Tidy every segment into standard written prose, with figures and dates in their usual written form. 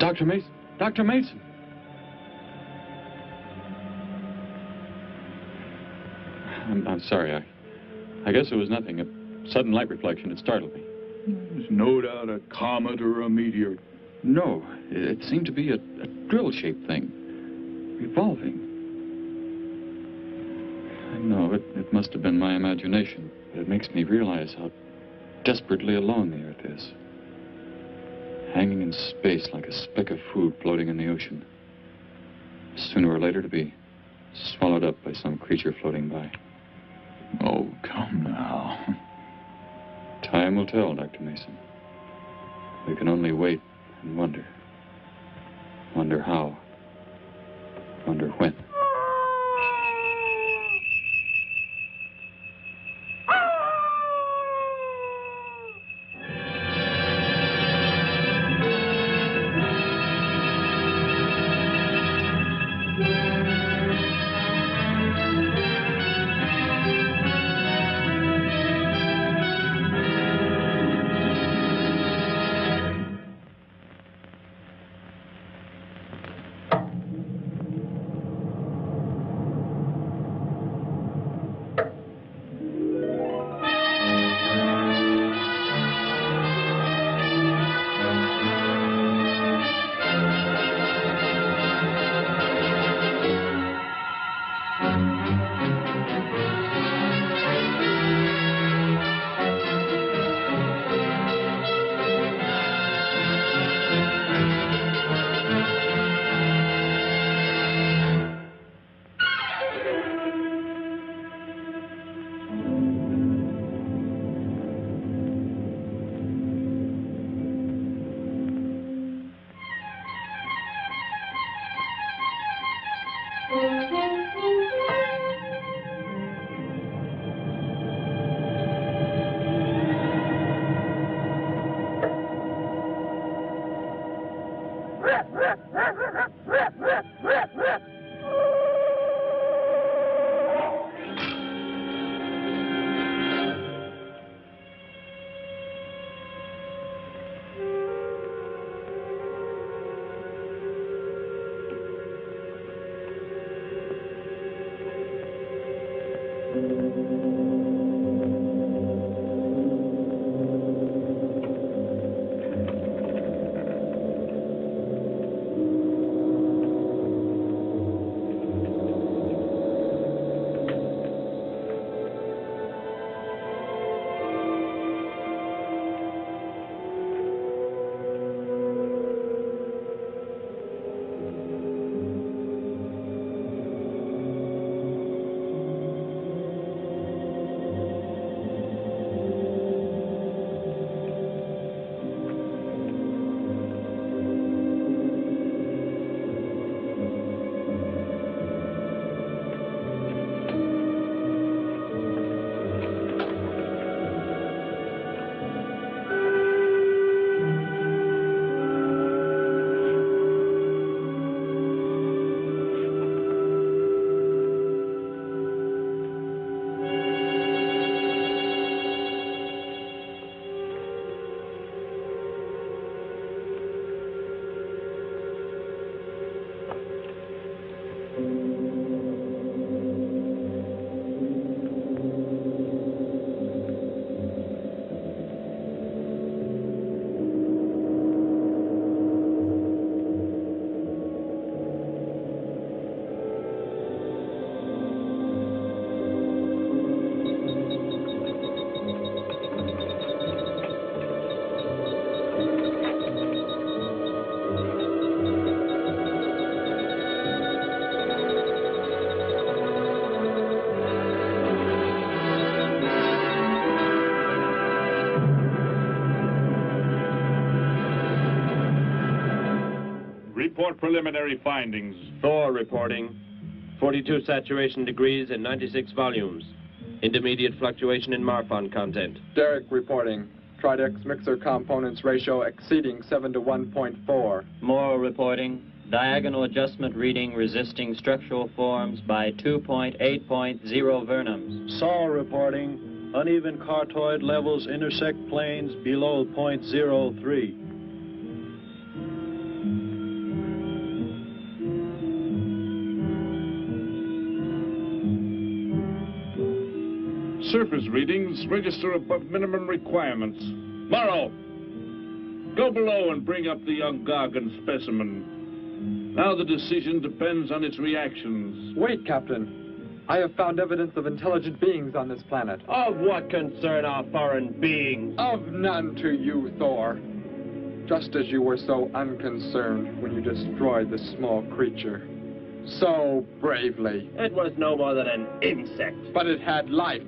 Dr. Mason! Dr. Mason! I'm sorry. I guess it was nothing. A sudden light reflection. It startled me. There's no doubt a comet or a meteor. No, it seemed to be a drill-shaped thing. Revolving. I know, it must have been my imagination, but it makes me realize how desperately alone the Earth is. Hanging in space like a speck of food floating in the ocean. Sooner or later to be swallowed up by some creature floating by. Oh, come now. Time will tell, Dr. Mason. We can only wait and wonder. Wonder how. Wonder when. Report preliminary findings. Thor reporting. 42 saturation degrees in 96 volumes. Intermediate fluctuation in Marfan content. Derek reporting. Tridex mixer components ratio exceeding 7 to 1.4. Morrow reporting. Diagonal adjustment reading resisting structural forms by 2.8.0 vernums. Saul reporting. Uneven cartoid levels intersect planes below .03. Surface readings register above minimum requirements. Morrow, go below and bring up the young Gargan specimen. Now the decision depends on its reactions. Wait, Captain. I have found evidence of intelligent beings on this planet. Of what concern are foreign beings? Of none to you, Thor. Just as you were so unconcerned when you destroyed the small creature. So bravely. It was no more than an insect. But it had life.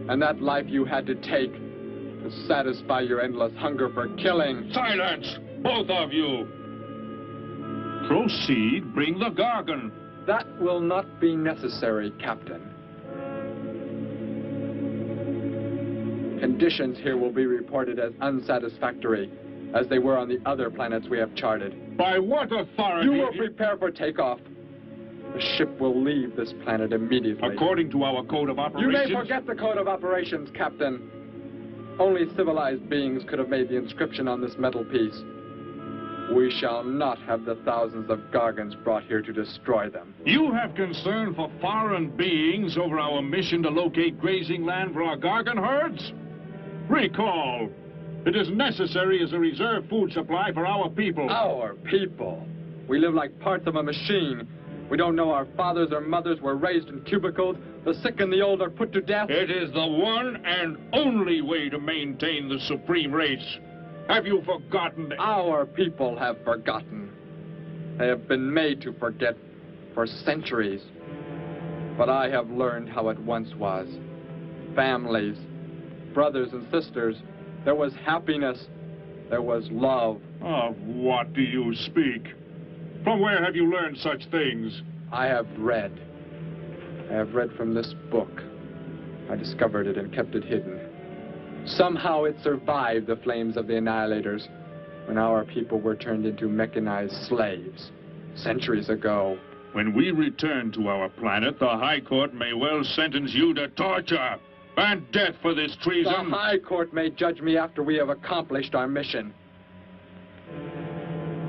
And that life you had to take to satisfy your endless hunger for killing. Silence, both of you! Proceed, bring the Gargan. That will not be necessary, Captain. Conditions here will be reported as unsatisfactory, as they were on the other planets we have charted. By what authority? You will prepare for takeoff. The ship will leave this planet immediately. According to our code of operations... You may forget the code of operations, Captain. Only civilized beings could have made the inscription on this metal piece. We shall not have the thousands of Gargans brought here to destroy them. You have concern for foreign beings over our mission to locate grazing land for our Gargan herds? Recall, it is necessary as a reserve food supply for our people. Our people? We live like parts of a machine. We don't know our fathers or mothers were raised in cubicles. The sick and the old are put to death. It is the one and only way to maintain the supreme race. Have you forgotten? Our people have forgotten. They have been made to forget for centuries. But I have learned how it once was. Families, brothers and sisters. There was happiness. There was love. Of what do you speak? From where have you learned such things? I have read. I have read from this book. I discovered it and kept it hidden. Somehow it survived the flames of the Annihilators when our people were turned into mechanized slaves centuries ago. When we return to our planet, the High Court may well sentence you to torture and death for this treason. The High Court may judge me after we have accomplished our mission.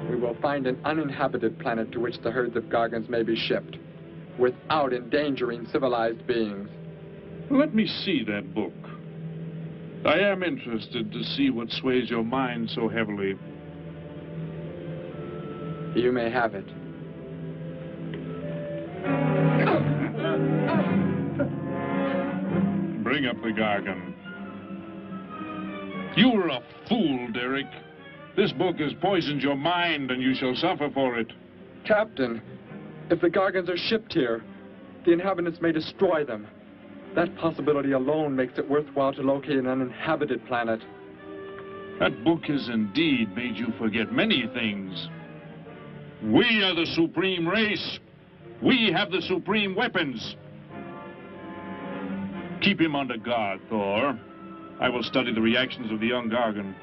We will find an uninhabited planet to which the herds of Gargans may be shipped, without endangering civilized beings. Let me see that book. I am interested to see what sways your mind so heavily. You may have it. Bring up the Gargan. You were a fool, Derek. This book has poisoned your mind, and you shall suffer for it. Captain, if the Gargans are shipped here, the inhabitants may destroy them. That possibility alone makes it worthwhile to locate an uninhabited planet. That book has indeed made you forget many things. We are the supreme race. We have the supreme weapons. Keep him under guard, Thor. I will study the reactions of the young Gargan.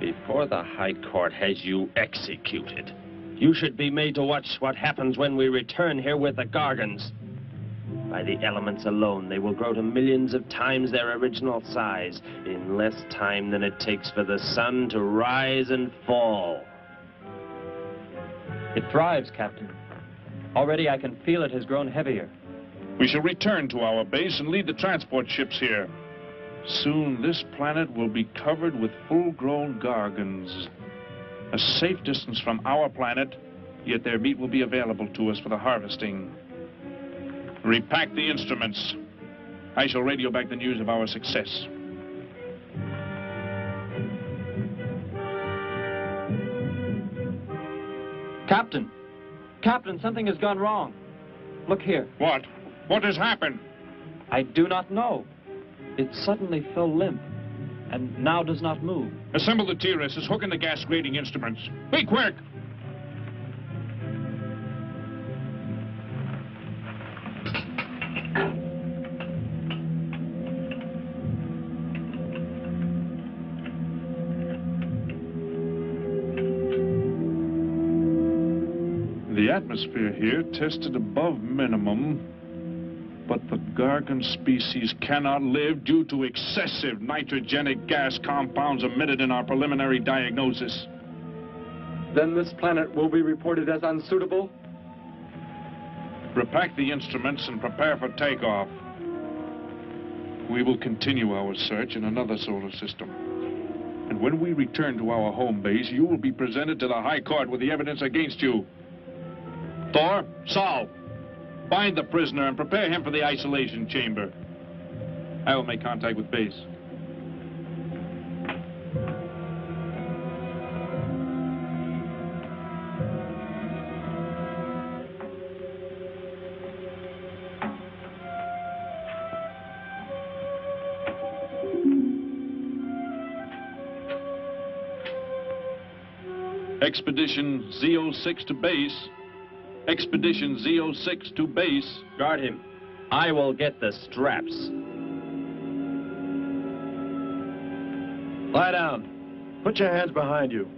Before the High Court has you executed, you should be made to watch what happens when we return here with the Gargans. By the elements alone, they will grow to millions of times their original size in less time than it takes for the sun to rise and fall. It thrives, Captain. Already I can feel it has grown heavier. We shall return to our base and lead the transport ships here. Soon this planet will be covered with full-grown Gargans. A safe distance from our planet, yet their meat will be available to us for the harvesting. Repack the instruments. I shall radio back the news of our success. Captain! Captain, something has gone wrong. Look here. What? What has happened? I do not know. It suddenly fell limp, and now does not move. Assemble the TRSs, hook in the gas grading instruments. Be quick! The atmosphere here tested above minimum. But the Gargan species cannot live due to excessive nitrogenic gas compounds emitted in our preliminary diagnosis. Then this planet will be reported as unsuitable? Repack the instruments and prepare for takeoff. We will continue our search in another solar system. And when we return to our home base, you will be presented to the High Court with the evidence against you. Thor, Saul, find the prisoner and prepare him for the isolation chamber. I will make contact with base. Expedition Z06 to base. Expedition Z06 to base. Guard him. I will get the straps. Lie down. Put your hands behind you.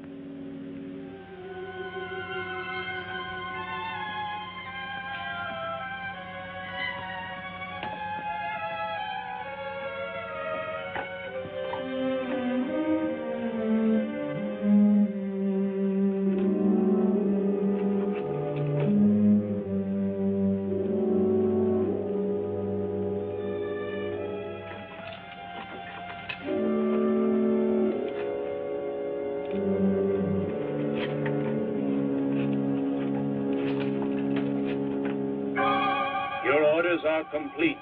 Are complete.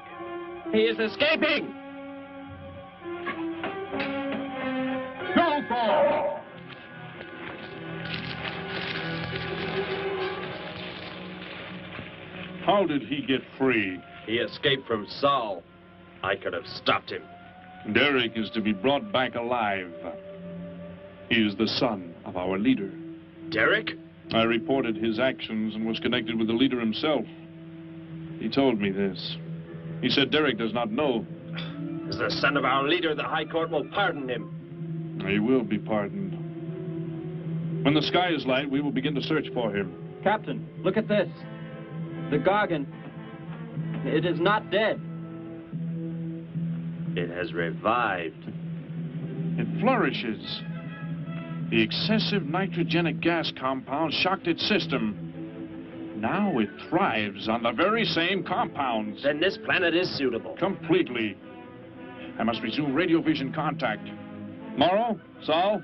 He is escaping! Go, Thor! How did he get free? He escaped from Saul. I could have stopped him. Derek is to be brought back alive. He is the son of our leader. Derek? I reported his actions and was connected with the leader himself. He told me this. He said Derek does not know. As the son of our leader, the High Court will pardon him. He will be pardoned. When the sky is light, we will begin to search for him. Captain, look at this. The Gargan. It is not dead. It has revived. It flourishes. The excessive nitrogenic gas compound shocked its system. Now it thrives on the very same compounds. Then this planet is suitable. Completely. I must resume radio vision contact. Morrow, Saul,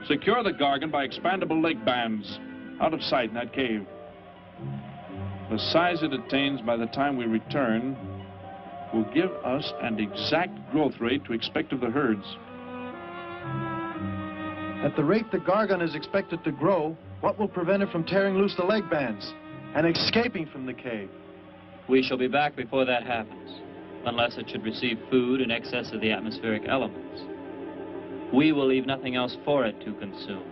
secure the Gargan by expandable leg bands. Out of sight in that cave. The size it attains by the time we return will give us an exact growth rate to expect of the herds. At the rate the Gargan is expected to grow, what will prevent it from tearing loose the leg bands and escaping from the cave? We shall be back before that happens, unless it should receive food in excess of the atmospheric elements. We will leave nothing else for it to consume.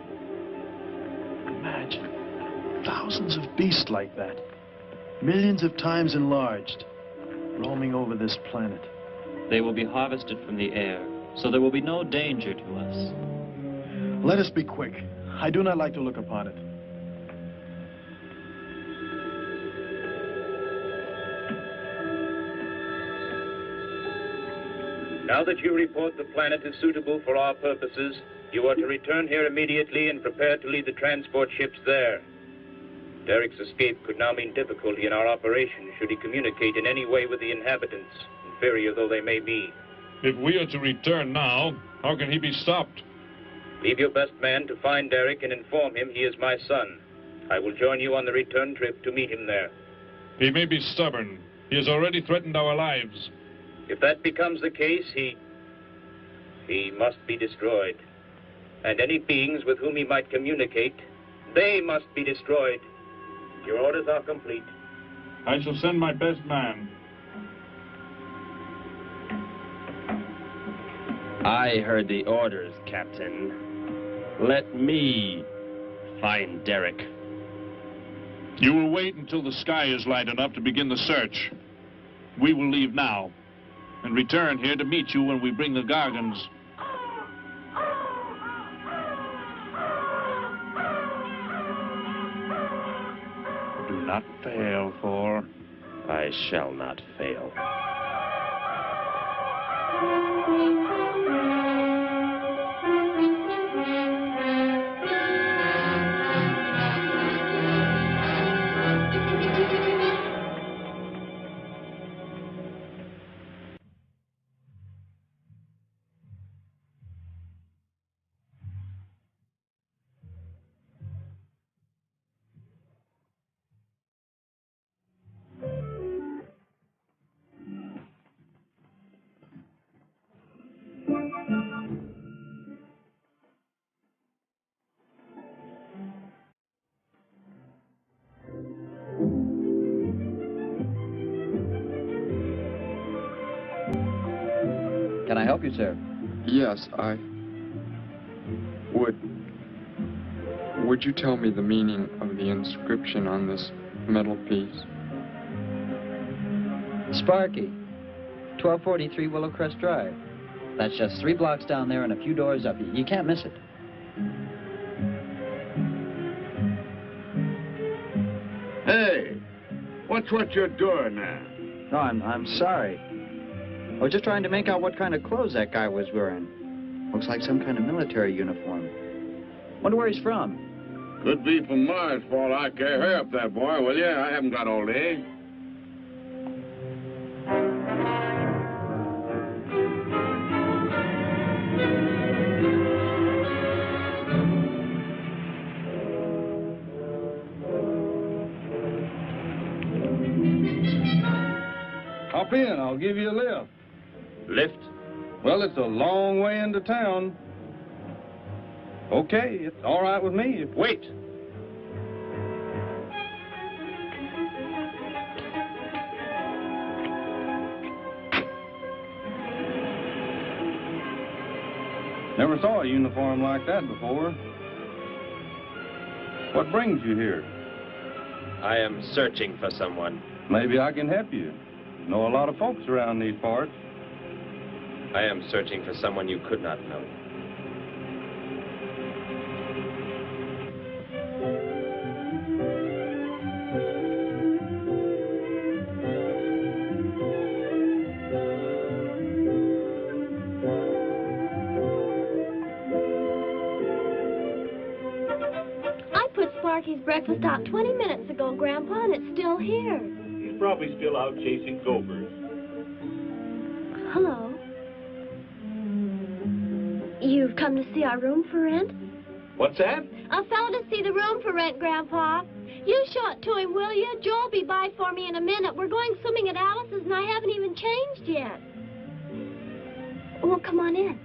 Imagine thousands of beasts like that, millions of times enlarged, roaming over this planet. They will be harvested from the air, so there will be no danger to us. Let us be quick. I do not like to look upon it. Now that you report the planet is suitable for our purposes, you are to return here immediately and prepare to lead the transport ships there. Derek's escape could now mean difficulty in our operation should he communicate in any way with the inhabitants, inferior though they may be. If we are to return now, how can he be stopped? Leave your best man to find Derek and inform him he is my son. I will join you on the return trip to meet him there. He may be stubborn. He has already threatened our lives. If that becomes the case, he must be destroyed. And any beings with whom he might communicate, they must be destroyed. Your orders are complete. I shall send my best man. I heard the orders, Captain. Let me find Derek. You will wait until the sky is light enough to begin the search. We will leave now and return here to meet you when we bring the Gargans. Do not fail, Thor. I shall not fail. Can I help you, sir? Yes, Would you tell me the meaning of the inscription on this metal piece? Sparky, 1243 Willowcrest Drive. That's just 3 blocks down there and a few doors up. You can't miss it. Hey, what's what you're doing there? No, I'm sorry. I was just trying to make out what kind of clothes that guy was wearing. Looks like some kind of military uniform. Wonder where he's from. Could be from Mars, for all I care. Hurry up there, boy, will you? I haven't got all day. Hop in, I'll give you a lift. Lift? Well, it's a long way into town. Okay, it's all right with me. Wait! Never saw a uniform like that before. What brings you here? I am searching for someone. Maybe I can help you. Know a lot of folks around these parts. I am searching for someone you could not know. I put Sparky's breakfast out 20 minutes ago, Grandpa, and it's still here. He's probably still out chasing gophers. Hello. You've come to see our room for rent? What's that? A fellow to see the room for rent, Grandpa. You show it to him, will you? Joe'll be by for me in a minute. We're going swimming at Alice's, and I haven't even changed yet. Well, come on in.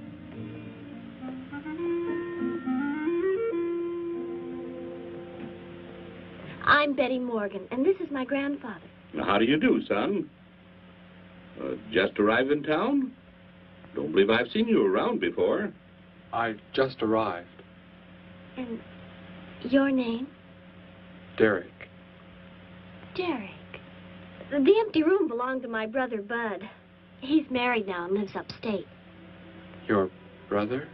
I'm Betty Morgan, and this is my grandfather. How do you do, son? Just arrived in town? Don't believe I've seen you around before. I just arrived. And your name? Derek. Derek. The empty room belonged to my brother, Bud. He's married now and lives upstate. Your brother?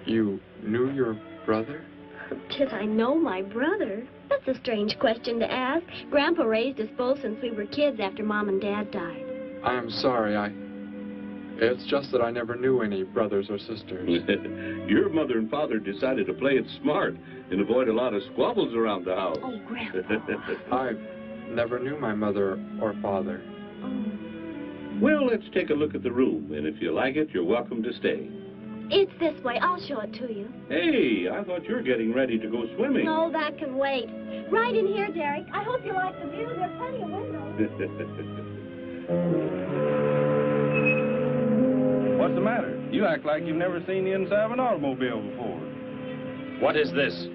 You knew your brother? Did I know my brother? That's a strange question to ask. Grandpa raised us both since we were kids after Mom and Dad died. I am sorry, It's just that I never knew any brothers or sisters. Your mother and father decided to play it smart and avoid a lot of squabbles around the house. Oh, Grandpa. I never knew my mother or father. Oh. Well, let's take a look at the room, and if you like it, you're welcome to stay. It's this way. I'll show it to you. Hey, I thought you were getting ready to go swimming. No, that can wait. Right in here, Derek. I hope you like the view. There are plenty of windows. What's the matter? You act like you've never seen the inside of an automobile before. What is this?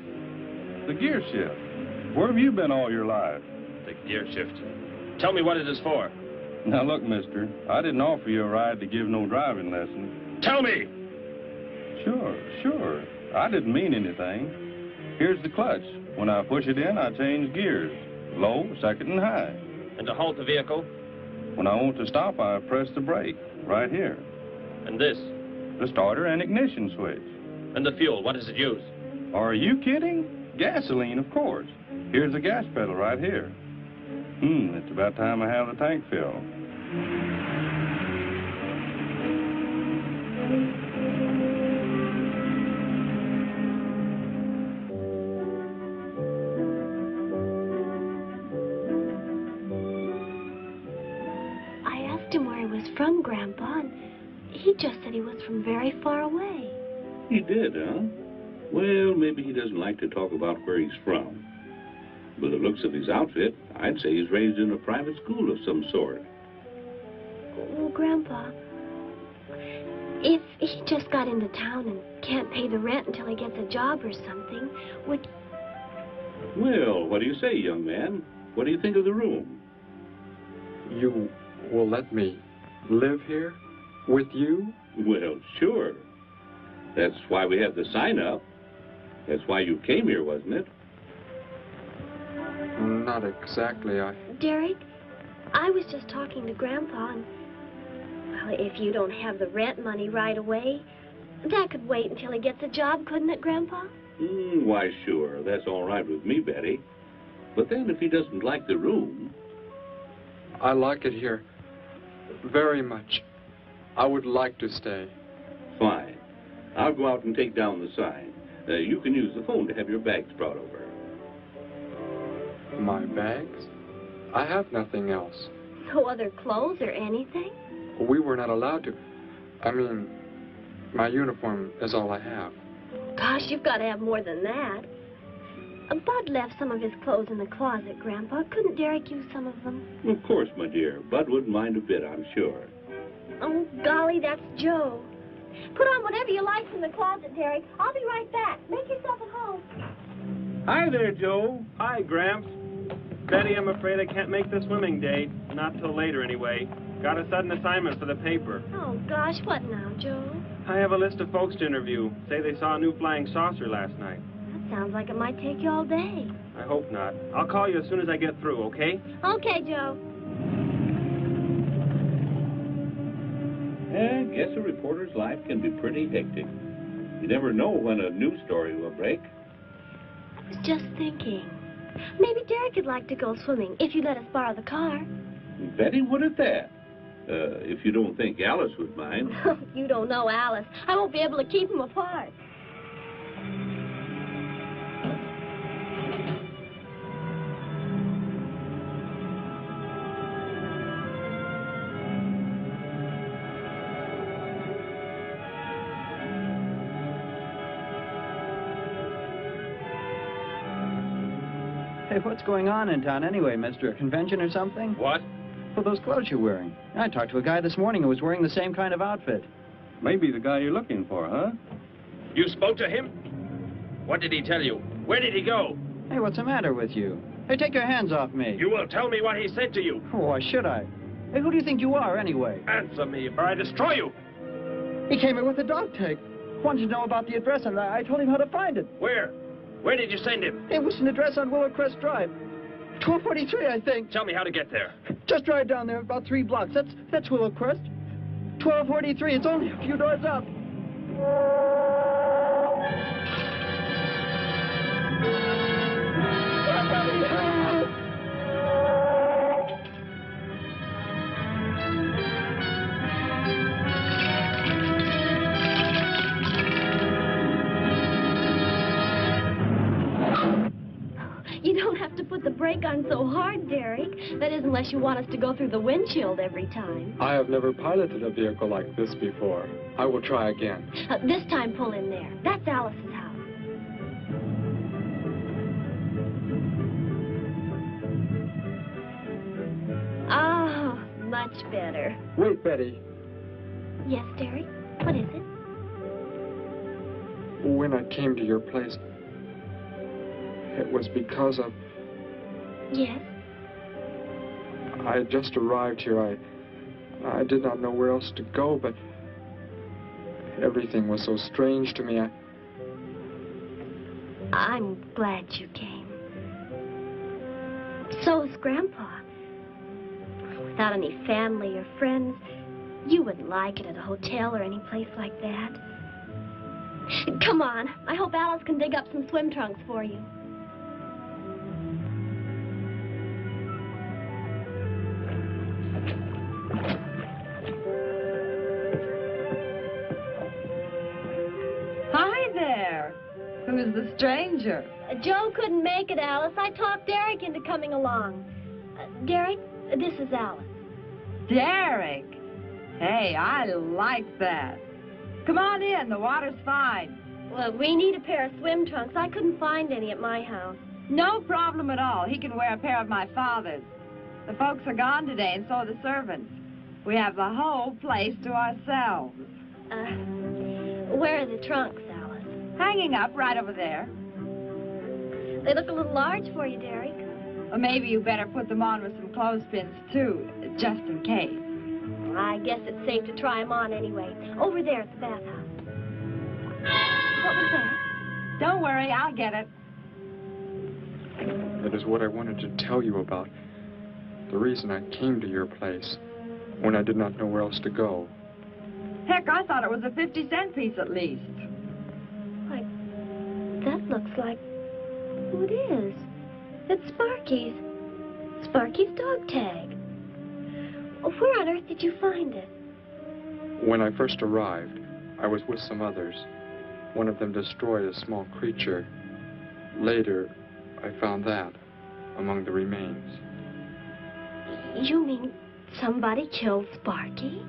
The gear shift. Where have you been all your life? The gear shift. Tell me what it is for. Now look, mister, I didn't offer you a ride to give no driving lesson. Tell me! Sure. I didn't mean anything. Here's the clutch. When I push it in, I change gears. Low, second, and high. And to halt the vehicle? When I want to stop, I press the brake, right here. And this? The starter and ignition switch. And the fuel, what does it use? Are you kidding? Gasoline, of course. Here's the gas pedal right here. It's about time I have the tank filled. I asked him where he was from, Grandpa, and he just said he was from very far away. He did, huh? Well, maybe he doesn't like to talk about where he's from. By the looks of his outfit, I'd say he's raised in a private school of some sort. Well, Grandpa, if he just got into town and can't pay the rent until he gets a job or something, would... Well, what do you say, young man? What do you think of the room? You will let me live here with you? Well, sure. That's why we have the sign up. That's why you came here, wasn't it? Not exactly. Derek, I was just talking to Grandpa, and... Well, if you don't have the rent money right away, that could wait until he gets a job, couldn't it, Grandpa? Why, sure. That's all right with me, Betty. But then if he doesn't like the room... I like it here very much. I would like to stay. Fine. I'll go out and take down the sign. You can use the phone to have your bags brought over. My bags? I have nothing else. No other clothes or anything? We were not allowed to. I mean, my uniform is all I have. Gosh, you've got to have more than that. Bud left some of his clothes in the closet, Grandpa. Couldn't Derek use some of them? Of course, my dear. Bud wouldn't mind a bit, I'm sure. Oh, golly, that's Joe. Put on whatever you like from the closet, Derek. I'll be right back. Make yourself at home. Hi there, Joe. Hi, Gramps. Betty, I'm afraid I can't make the swimming date. Not till later, anyway. Got a sudden assignment for the paper. Oh, gosh, what now, Joe? I have a list of folks to interview. Say they saw a new flying saucer last night. That sounds like it might take you all day. I hope not. I'll call you as soon as I get through, okay? Okay, Joe. I guess a reporter's life can be pretty hectic. You never know when a news story will break. I was just thinking. Maybe Derek would like to go swimming if you let us borrow the car. Betty would at that. If you don't think Alice would mind. You don't know Alice. I won't be able to keep them apart. Hey, what's going on in town anyway, mister? A convention or something? What? Well, those clothes you're wearing. I talked to a guy this morning who was wearing the same kind of outfit. Maybe the guy you're looking for, huh? You spoke to him? What did he tell you? Where did he go? Hey, what's the matter with you? Hey, take your hands off me. You will tell me what he said to you. Oh, why should I? Hey, who do you think you are, anyway? Answer me, or I destroy you. He came here with a dog tag. Wanted to know about the address, and I told him how to find it. Where? Where did you send him? It was an address on Willow Crest Drive. 1243, I think. Tell me how to get there. Just drive down there about 3 blocks. That's Willow Crest. 1243. It's only a few doors up. You don't have to put the brake on so hard, Derek. That is, unless you want us to go through the windshield every time. I have never piloted a vehicle like this before. I will try again. This time, pull in there. That's Alice's house. Oh, much better. Wait, Betty. Yes, Derek? What is it? When I came to your place, it was because of... Yes? I had just arrived here. I did not know where else to go, but everything was so strange to me. I'm glad you came. So is Grandpa. Without any family or friends, you wouldn't like it at a hotel or any place like that. Come on. I hope Alice can dig up some swim trunks for you. was the stranger? Joe couldn't make it, Alice. I talked Derek into coming along. Derek, this is Alice. Derek? Hey, I like that. Come on in, the water's fine. Well, we need a pair of swim trunks. I couldn't find any at my house. No problem at all. He can wear a pair of my father's. The folks are gone today, and so are the servants. We have the whole place to ourselves. Where are the trunks, Alice? Hanging up right over there. They look a little large for you, Derek. Well, maybe you better put them on with some clothespins, too, just in case. I guess it's safe to try them on anyway. Over there at the bathhouse. What was that? Don't worry, I'll get it. That is what I wanted to tell you about. The reason I came to your place when I did not know where else to go. Heck, I thought it was a 50-cent piece at least. Why, that looks like... Who it is? It's Sparky's. Sparky's dog tag. Where on earth did you find it? When I first arrived, I was with some others. One of them destroyed a small creature. Later, I found that among the remains. You mean somebody killed Sparky?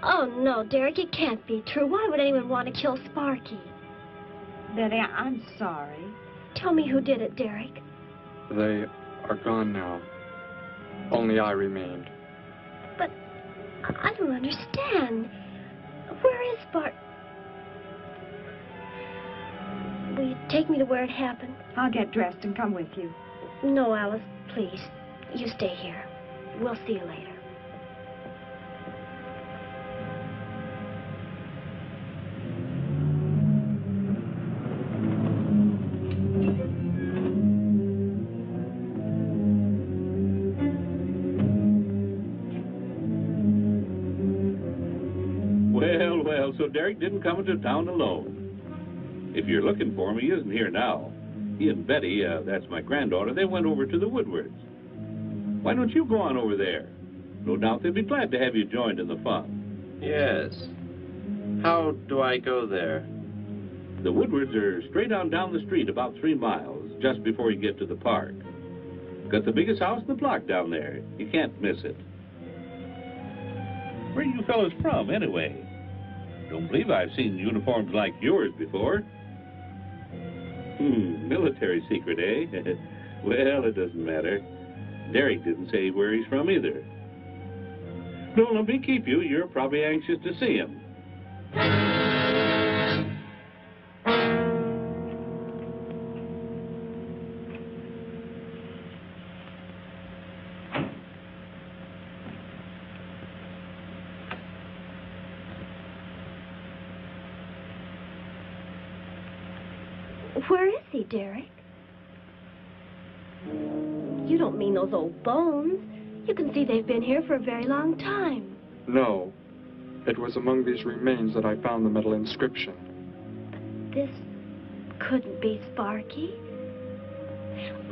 Oh, no, Derek, it can't be true. Why would anyone want to kill Sparky? Betty, I'm sorry. Tell me who did it, Derek. They are gone now. Only I remained. But I don't understand. Where is Sparky? Will you take me to where it happened? I'll get dressed and come with you. No, Alice, please. You stay here. We'll see you later. Well, so Derek didn't come into town alone. If you're looking for him, he isn't here now. He and Betty, that's my granddaughter, they went over to the Woodwards. Why don't you go on over there? No doubt they'd be glad to have you joined in the fun. Yes. How do I go there? The Woodwards are straight on down the street about 3 miles, just before you get to the park. Got the biggest house in the block down there. You can't miss it. Where are you fellas from, anyway? Don't believe I've seen uniforms like yours before. Military secret, eh? Well, it doesn't matter. Derek didn't say where he's from either. Don't let me keep you. You're probably anxious to see him. Where is he, Derek? You don't mean those old bones. You can see they've been here for a very long time. No. It was among these remains that I found the metal inscription. But this couldn't be Sparky.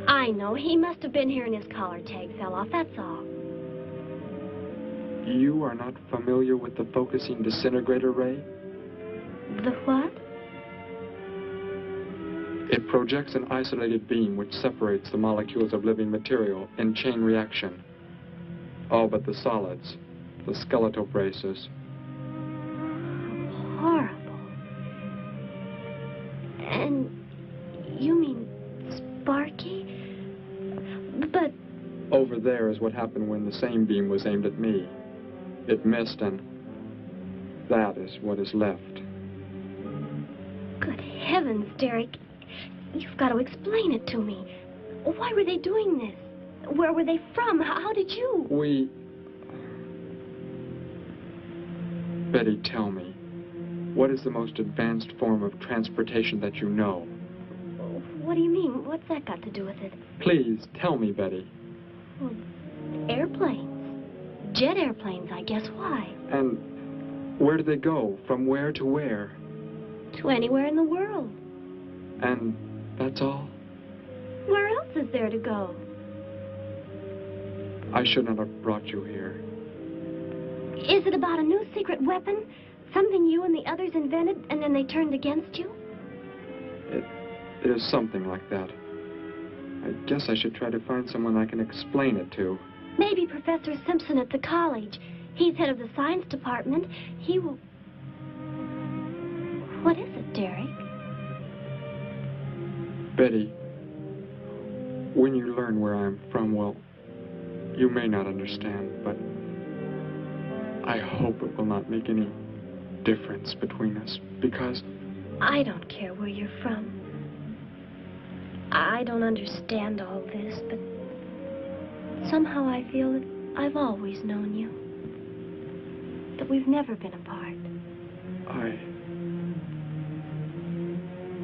I know. He must have been here and his collar tag fell off, that's all. You are not familiar with the focusing disintegrator ray? The what? It projects an isolated beam which separates the molecules of living material in chain reaction. All but the solids, the skeletal braces. Horrible. And you mean Sparky? But... Over there is what happened when the same beam was aimed at me. It missed, and that is what is left. Good heavens, Derek. You've got to explain it to me. Why were they doing this? Where were they from? How did you... Betty, tell me, what is the most advanced form of transportation that you know? What do you mean? What's that got to do with it? Please, tell me, Betty. Well, airplanes. Jet airplanes, I guess. Why? And where do they go? From where to where? To anywhere in the world. And that's all? Where else is there to go? I should not have brought you here. Is it about a new secret weapon? Something you and the others invented and then they turned against you? There's something like that. I guess I should try to find someone I can explain it to. Maybe Professor Simpson at the college. He's head of the science department. He will... What is it, Derek? Betty, when you learn where I'm from, well, you may not understand, but I hope it will not make any difference between us, because... I don't care where you're from. I don't understand all this, but somehow I feel that I've always known you. That we've never been apart.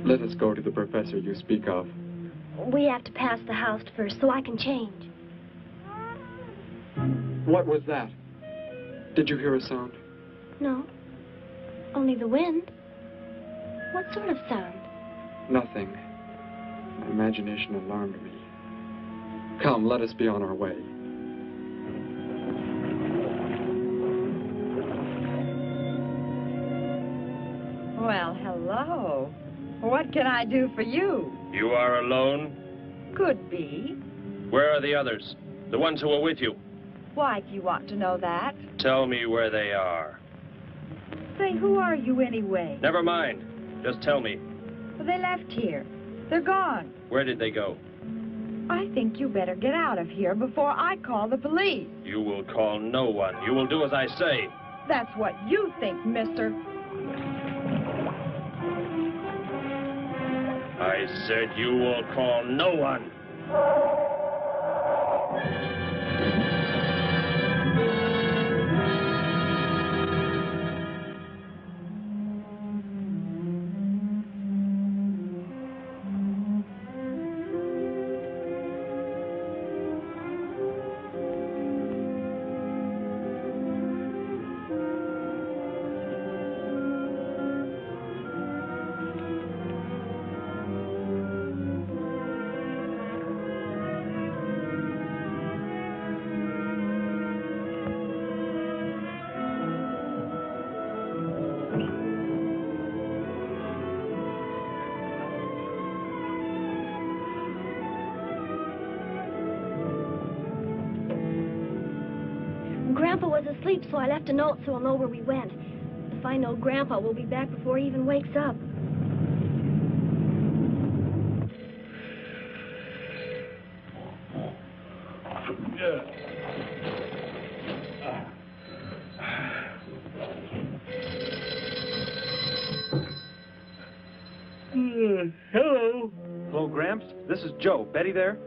Let us go to the professor you speak of. We have to pass the house first so I can change. What was that? Did you hear a sound? No. Only the wind. What sort of sound? Nothing. My imagination alarmed me. Come, let us be on our way. Well, hello. What can I do for you? You are alone? Could be. Where are the others? The ones who were with you? Why do you want to know that? Tell me where they are. Say, who are you anyway? Never mind. Just tell me. Well, they left here. They're gone. Where did they go? I think you better get out of here before I call the police. You will call no one. You will do as I say. That's what you think, mister. I said you will call no one. Grandpa was asleep, so I left a note so he'll know where we went. If I know Grandpa, we'll be back before he even wakes up. Hello. Hello, Gramps. This is Joe. Betty there?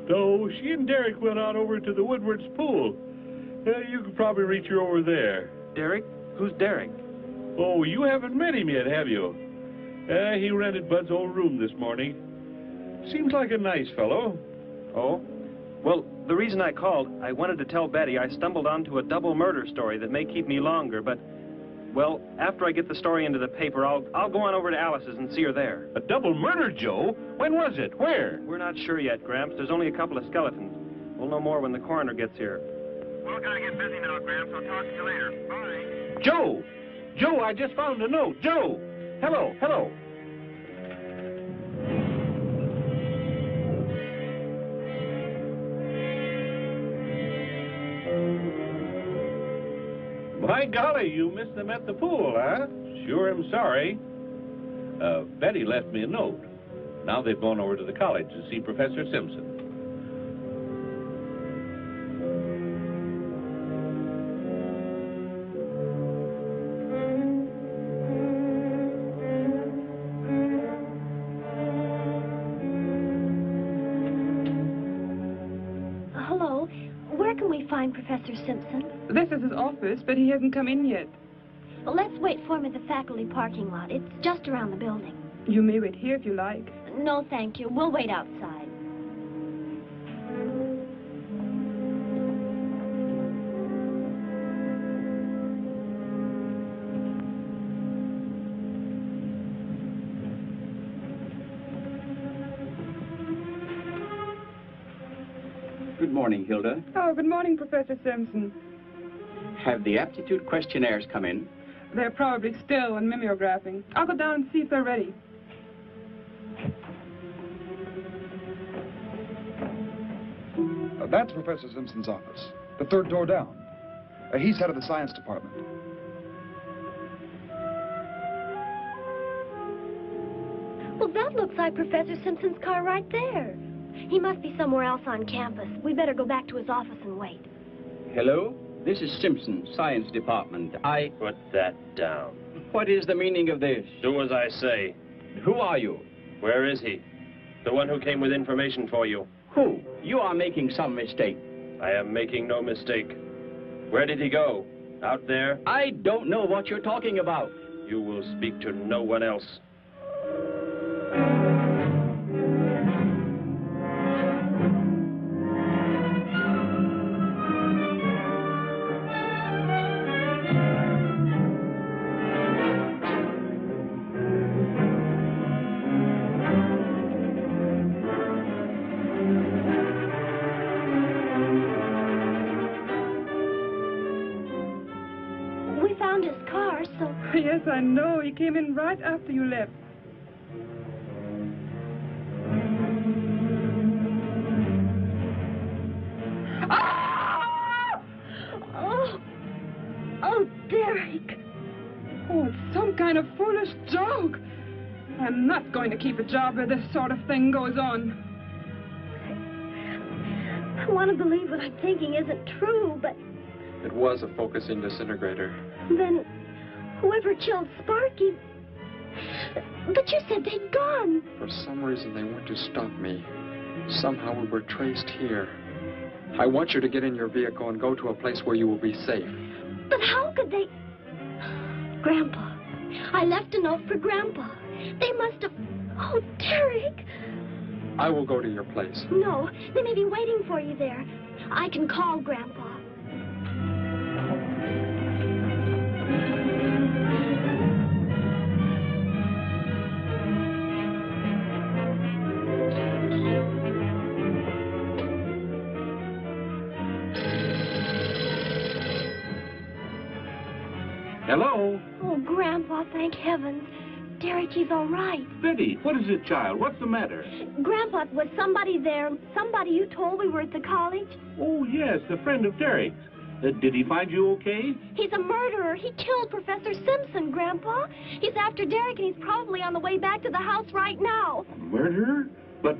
No, she and Derek went out over to the Woodward's pool. You could probably reach her over there. Derek? Who's Derek? Oh, you haven't met him yet, have you? He rented Bud's old room this morning. Seems like a nice fellow. Oh? Well, the reason I called, I wanted to tell Betty I stumbled onto a double murder story that may keep me longer, but, well, after I get the story into the paper, I'll go on over to Alice's and see her there. A double murder, Joe? When was it? Where? We're not sure yet, Gramps. There's only a couple of skeletons. We'll know more when the coroner gets here. Well, gotta get busy now, Gramps. I'll talk to you later. Bye. Joe! Joe, I just found a note. Joe! Hello, hello. By golly, you missed them at the pool, huh? Sure am sorry. Betty left me a note. Now they've gone over to the college to see Professor Simpson. Hello. Where can we find Professor Simpson? This is his office, but he hasn't come in yet. Well, let's wait for him at the faculty parking lot. It's just around the building. You may wait here if you like. No, thank you. We'll wait outside. Good morning, Hilda. Oh, good morning, Professor Simpson. Have the aptitude questionnaires come in? They're probably still on mimeographing. I'll go down and see if they're ready. That's Professor Simpson's office. The third door down. He's head of the science department. Well, that looks like Professor Simpson's car right there. He must be somewhere else on campus. We better go back to his office and wait. Hello? This is Simpson, science department. Put that down. What is the meaning of this? Do as I say. Who are you? Where is he? The one who came with information for you. Who? You are making some mistake. I am making no mistake. Where did he go? Out there? I don't know what you're talking about. You will speak to no one else. Yes, I know. He came in right after you left. Ah! Oh, Derek. Oh, it's some kind of foolish joke. I'm not going to keep a job where this sort of thing goes on. I want to believe what I'm thinking isn't true, but... It was a focusing disintegrator. Then... whoever killed Sparky... But you said they'd gone. For some reason, they went to stop me. Somehow we were traced here. I want you to get in your vehicle and go to a place where you will be safe. But how could they... Grandpa. I left a note for Grandpa. They must have... Oh, Derek. I will go to your place. No, they may be waiting for you there. I can call Grandpa. Hello? Oh, Grandpa, thank heavens. Derek, he's all right. Betty, what is it, child? What's the matter? Grandpa, was somebody there? Somebody you told we were at the college? Oh, yes, a friend of Derek's. Did he find you okay? He's a murderer. He killed Professor Simpson, Grandpa. He's after Derek, and he's probably on the way back to the house right now. A murderer? But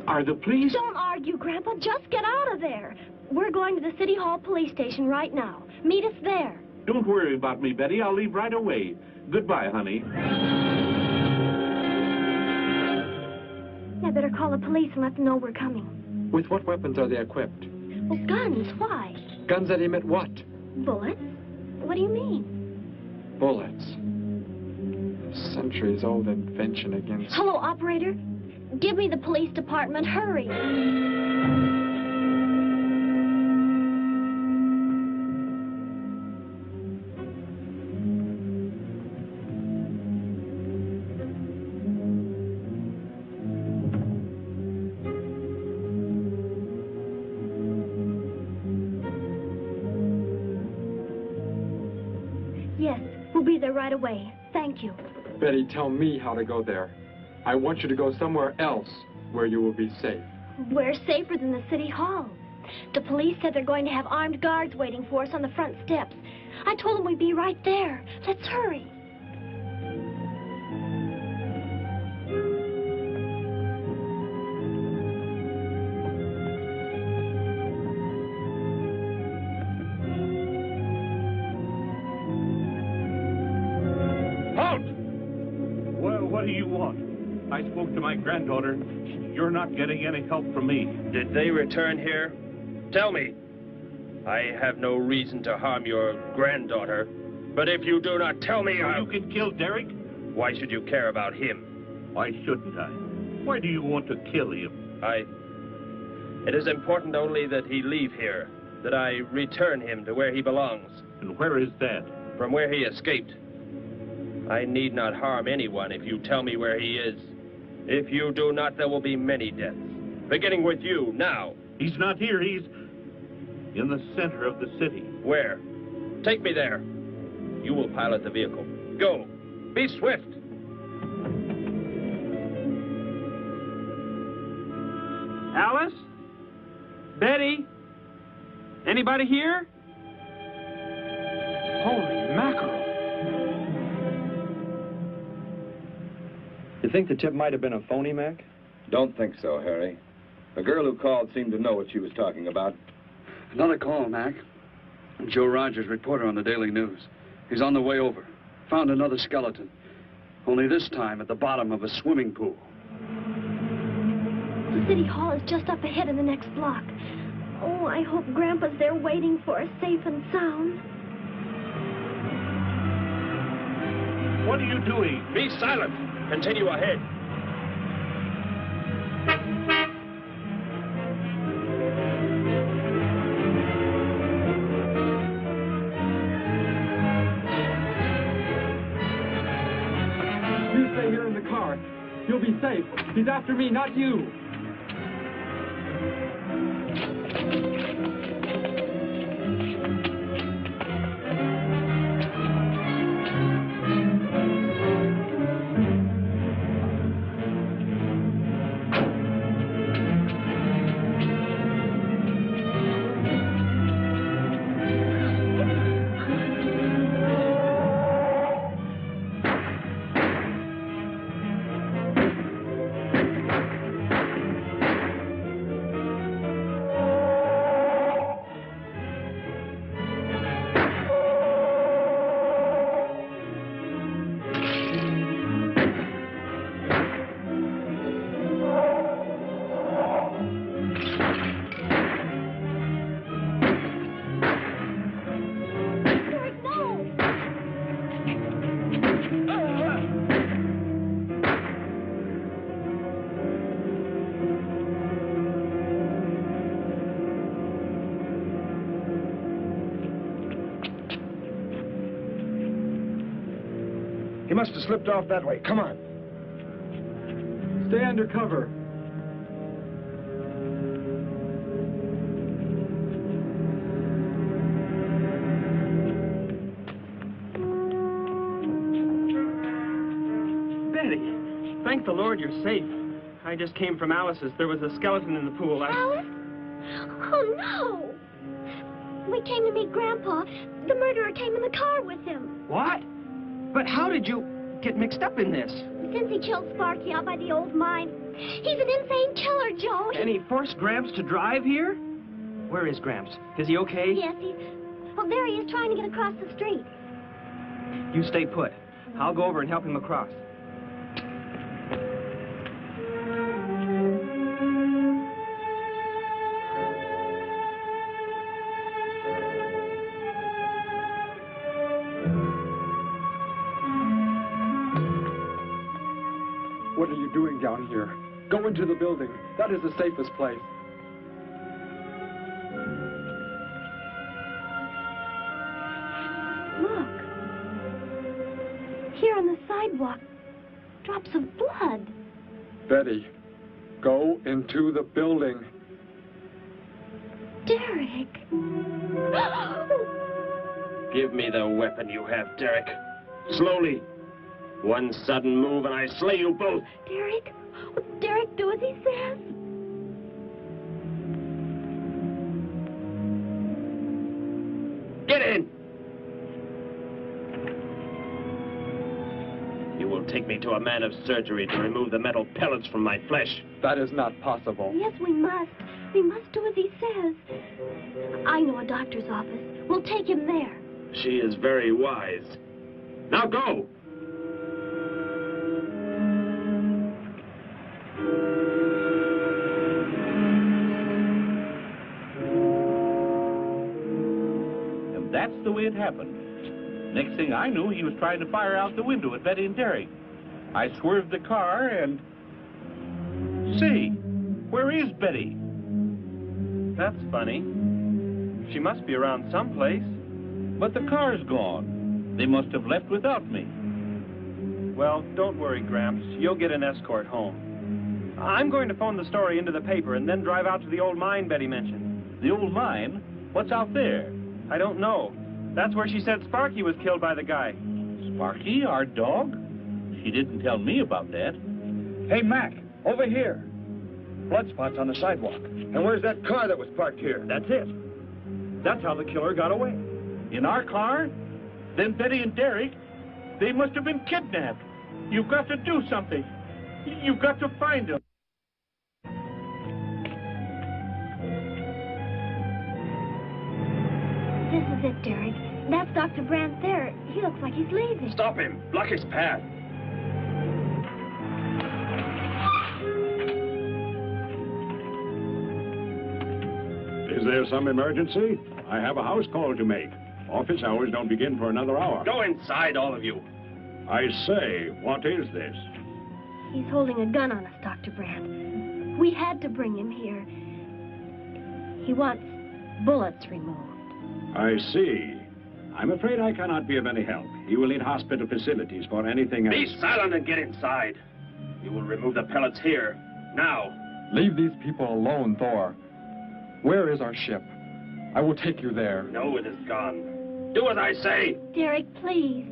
are the police... Don't argue, Grandpa. Just get out of there. We're going to the City Hall police station right now. Meet us there. Don't worry about me, Betty. I'll leave right away. Goodbye, honey. I better call the police and let them know we're coming. With what weapons are they equipped? Well, guns. Why? Guns that emit what? Bullets? What do you mean? Bullets. A centuries-old invention against... Hello, operator. Give me the police department. Hurry. Yes, we'll be there right away. Thank you. Betty, tell me how to go there. I want you to go somewhere else where you will be safe. We're safer than the City Hall. The police said they're going to have armed guards waiting for us on the front steps. I told them we'd be right there. Let's hurry. What do you want? I spoke to my granddaughter. You're not getting any help from me. Did they return here? Tell me. I have no reason to harm your granddaughter, but if you do not tell me, You can kill Derek? Why should you care about him? Why shouldn't I? Why do you want to kill him? It is important only that he leave here, that I return him to where he belongs. And where is that? From where he escaped. I need not harm anyone if you tell me where he is. If you do not, there will be many deaths. Beginning with you, now. He's not here. He's in the center of the city. Where? Take me there. You will pilot the vehicle. Go. Be swift. Alice? Betty? Anybody here? Holy mackerel. You think the tip might have been a phony, Mac? Don't think so, Harry. The girl who called seemed to know what she was talking about. Another call, Mac. Joe Rogers, reporter on the Daily News. He's on the way over. Found another skeleton. Only this time at the bottom of a swimming pool. The city hall is just up ahead in the next block. Oh, I hope Grandpa's there waiting for us safe and sound. What are you doing? Be silent. Continue ahead. You stay here in the car. You'll be safe. He's after me, not you. He must have slipped off that way. Come on. Stay under cover. Betty, thank the Lord you're safe. I just came from Alice's. There was a skeleton in the pool. Alice? Oh, no! We came to meet Grandpa. The murderer came in the car with him. What? But how did you get mixed up in this? Since he killed Sparky out by the old mine. He's an insane killer, Joe. And he forced Gramps to drive here? Where is Gramps? Is he okay? Yes, well, there he is trying to get across the street. You stay put. I'll go over and help him across. What are you doing down here? Go into the building. That is the safest place. Look. Here on the sidewalk. Drops of blood. Betty, go into the building. Derek. Give me the weapon you have, Derek. Slowly. One sudden move and I slay you both. Derek? Will Derek do as he says? Get in! You will take me to a man of surgery to remove the metal pellets from my flesh. That is not possible. Yes, we must. We must do as he says. I know a doctor's office. We'll take him there. She is very wise. Now go! And that's the way it happened. Next thing I knew, he was trying to fire out the window at Betty and Derek. I swerved the car and... Say, where is Betty? That's funny. She must be around someplace. But the car's gone. They must have left without me. Well, don't worry, Gramps. You'll get an escort home. I'm going to phone the story into the paper and then drive out to the old mine Betty mentioned. The old mine? What's out there? I don't know. That's where she said Sparky was killed by the guy. Sparky, our dog? She didn't tell me about that. Hey, Mac, over here. blood spots on the sidewalk. And where's that car that was parked here? That's it. That's how the killer got away. In our car? Then Betty and Derek, they must have been kidnapped. You've got to do something. You've got to find them. This is it, Derek. That's Dr. Brandt there. He looks like he's leaving. Stop him. Block his path. Is there some emergency? I have a house call to make. Office hours don't begin for another hour. Go inside, all of you. I say, what is this? He's holding a gun on us, Dr. Brandt. We had to bring him here. He wants bullets removed. I see. I'm afraid I cannot be of any help. You will need hospital facilities for anything else. Be silent and get inside. You will remove the pellets here, now. Leave these people alone, Thor. Where is our ship? I will take you there. No, it is gone. Do as I say. Derek, please.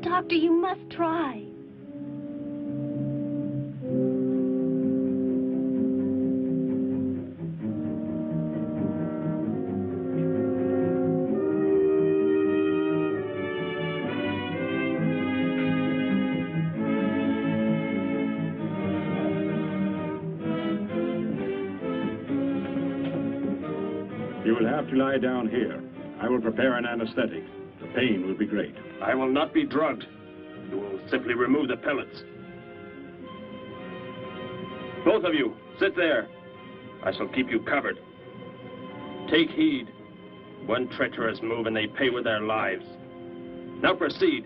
Doctor, you must try. You will have to lie down here. I will prepare an anesthetic. The pain will be great. I will not be drugged. You will simply remove the pellets. Both of you, sit there. I shall keep you covered. Take heed. One treacherous move and they pay with their lives. Now proceed.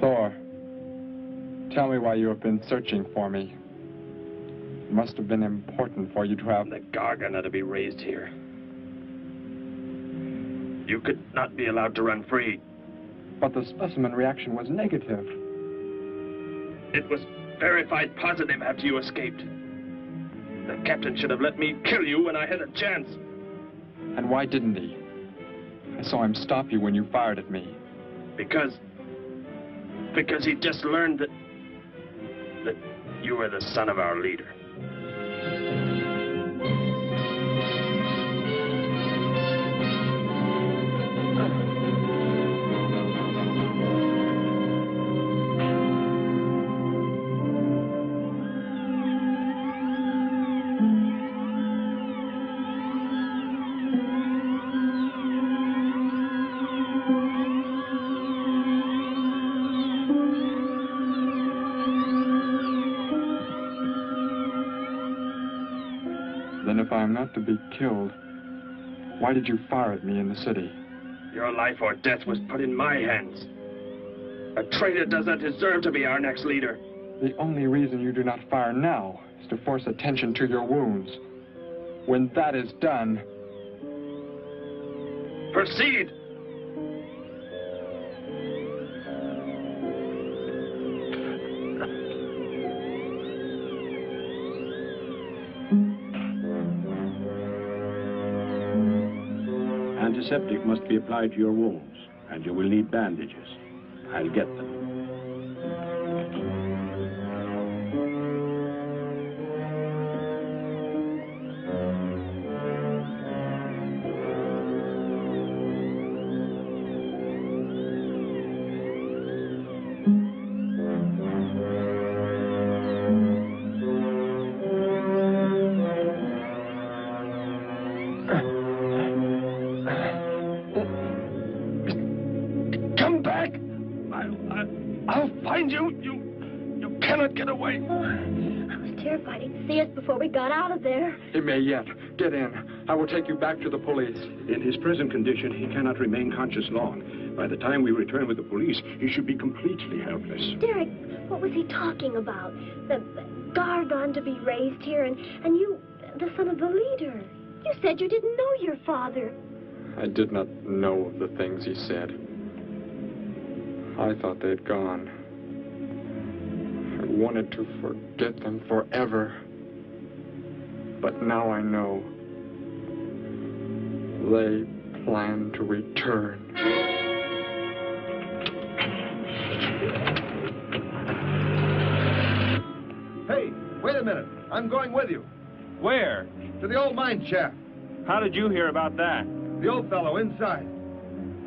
Thor, tell me why you have been searching for me. It must have been important for you to have... The Gargan are to be raised here. You could not be allowed to run free. But the specimen reaction was negative. It was verified positive after you escaped. The captain should have let me kill you when I had a chance. And why didn't he? I saw him stop you when you fired at me. Because he just learned that you were the son of our leader. Then if I am not to be killed, why did you fire at me in the city? Your life or death was put in my hands. A traitor does not deserve to be our next leader. The only reason you do not fire now is to force attention to your wounds. When that is done... Proceed! Antiseptic must be applied to your wounds, and you will need bandages. I'll get them. I'll find you. You cannot get away. I was terrified he'd see us before we got out of there. He may yet. Get in. I will take you back to the police. In his present condition, he cannot remain conscious long. By the time we return with the police, he should be completely helpless. Derek, what was he talking about? The Gargon to be raised here, and you, the son of the leader. You said you didn't know your father. I did not know the things he said. I thought they'd gone. I wanted to forget them forever. But now I know. They plan to return. Hey, wait a minute. I'm going with you. Where? To the old mine shaft. How did you hear about that? The old fellow inside.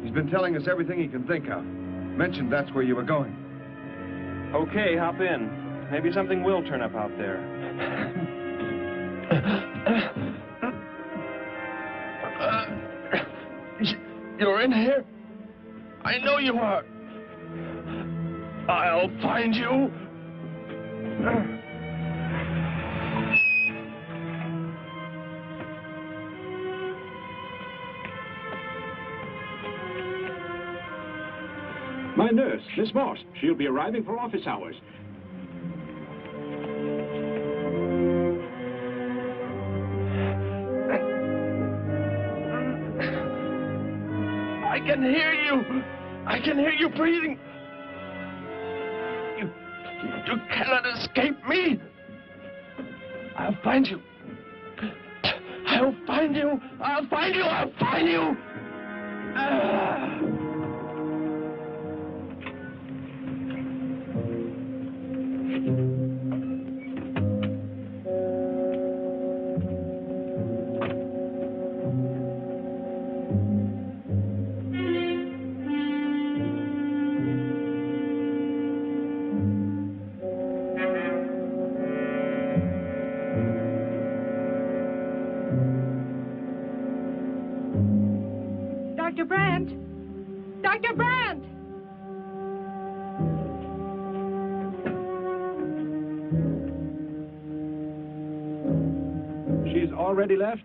He's been telling us everything he can think of. Mentioned that's where you were going. Okay, hop in. Maybe something will turn up out there. You're in here? I know you are. I'll find you. My nurse, Miss Moss. She'll be arriving for office hours. I can hear you. I can hear you breathing. You cannot escape me. I'll find you. I'll find you. I'll find you. I'll find you. Dr. Brandt! Dr. Brandt! She's already left?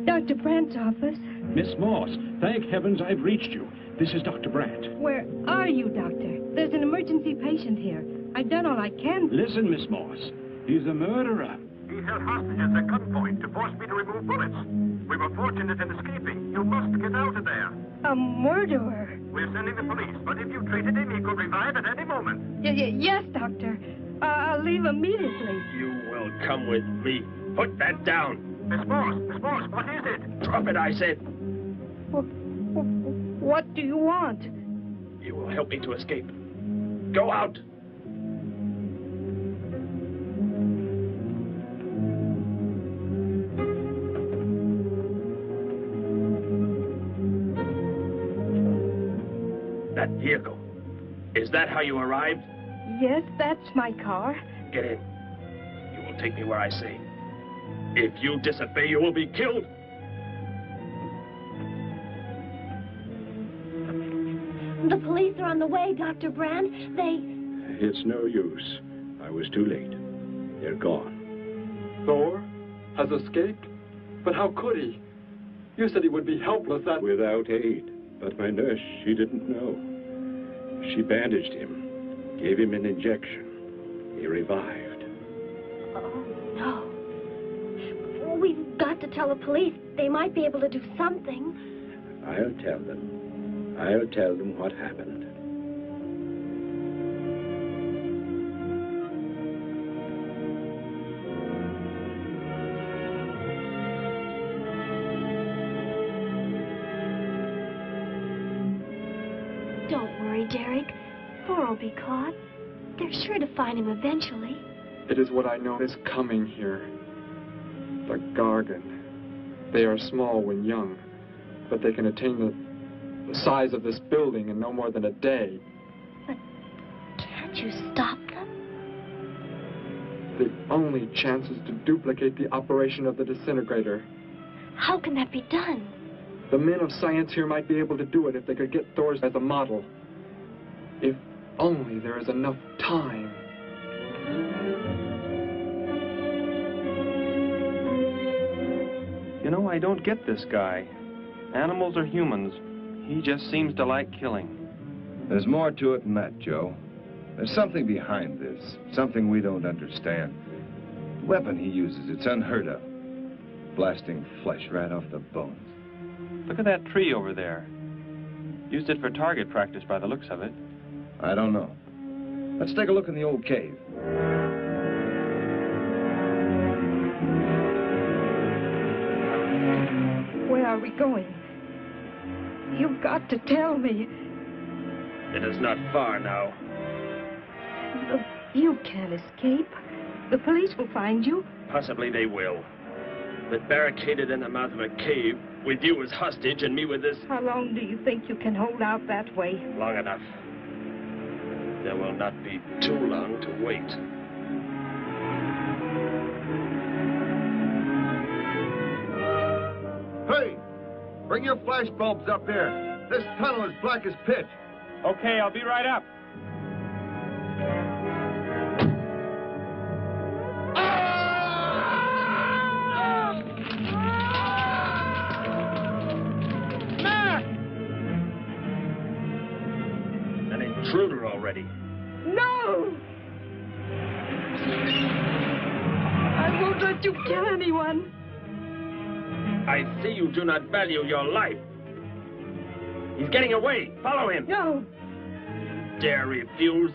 Dr. Brandt's office. Miss Moss, thank heavens I've reached you. This is Dr. Brandt. Where are you, Doctor? There's an emergency patient here. I've done all I can. Listen, Miss Moss. He's a murderer. He held hostages at gunpoint to force me to remove bullets. We were fortunate in escaping. You must get out of there. A murderer? We're sending the police, but if you treated him, he could revive at any moment. Yes, Doctor. I'll leave immediately. You will come with me. Put that down. Miss Moss, what is it? Drop it, I said. What do you want? You will help me to escape. Go out. That vehicle. Is that how you arrived? Yes, that's my car. Get in. You will take me where I say. If you disobey, you will be killed. The police are on the way, Dr. Brandt. It's no use. I was too late. They're gone. Thor has escaped? But how could he? You said he would be helpless at... Without aid. But my nurse, she didn't know. She bandaged him, gave him an injection. He revived. Oh, no. We've got to tell the police. They might be able to do something. I'll tell them. I'll tell them what happened. Don't worry, Derek. Thor will be caught. They're sure to find him eventually. It is what I know is coming here. The Gargan. They are small when young, but they can attain the size of this building in no more than a day. But can't you stop them? The only chance is to duplicate the operation of the disintegrator. How can that be done? The men of science here might be able to do it if they could get Thor's as a model. If only there is enough time. You know, I don't get this guy. Animals or humans, he just seems to like killing. There's more to it than that, Joe. There's something behind this, something we don't understand. The weapon he uses, it's unheard of. Blasting flesh right off the bones. Look at that tree over there. Used it for target practice by the looks of it. I don't know. Let's take a look in the old cave. Where are we going? You've got to tell me. It is not far now. Look, you can't escape. The police will find you. Possibly they will. But barricaded in the mouth of a cave, with you as hostage and me with this... How long do you think you can hold out that way? Long enough. There will not be too long to wait. Hey! Bring your flash bulbs up here. This tunnel is black as pitch. Okay, I'll be right up. An intruder already. No! I won't let you kill anyone. I see you do not value your life. He's getting away. Follow him. No. Dare refuse?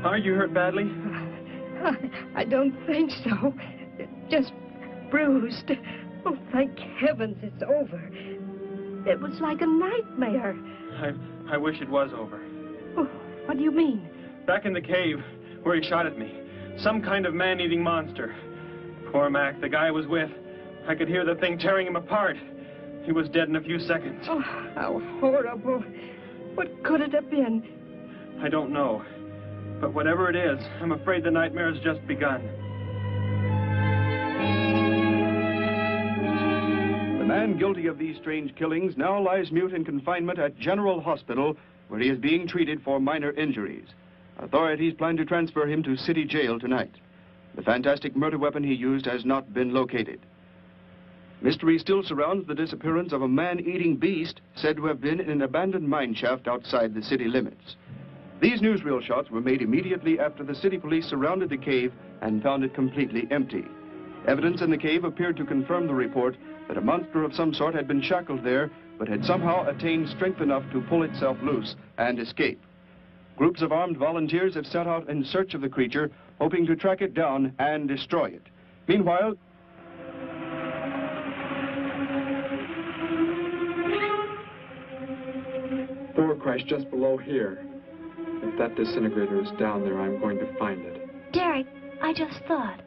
Are you hurt badly? I don't think so. Just bruised. Oh, thank heavens it's over. It was like a nightmare. I wish it was over. Oh, what do you mean? Back in the cave, where he shot at me. Some kind of man-eating monster. Poor Mac, the guy I was with. I could hear the thing tearing him apart. He was dead in a few seconds. Oh, how horrible. What could it have been? I don't know. But whatever it is, I'm afraid the nightmare has just begun. The man guilty of these strange killings now lies mute in confinement at General Hospital, where he is being treated for minor injuries. Authorities plan to transfer him to City Jail tonight. The fantastic murder weapon he used has not been located. Mystery still surrounds the disappearance of a man-eating beast said to have been in an abandoned mine shaft outside the city limits. These newsreel shots were made immediately after the city police surrounded the cave and found it completely empty. Evidence in the cave appeared to confirm the report that a monster of some sort had been shackled there, but had somehow attained strength enough to pull itself loose and escape. Groups of armed volunteers have set out in search of the creature, hoping to track it down and destroy it. Meanwhile, Thor crashed just below here. If that disintegrator is down there, I'm going to find it. Derek, I just thought.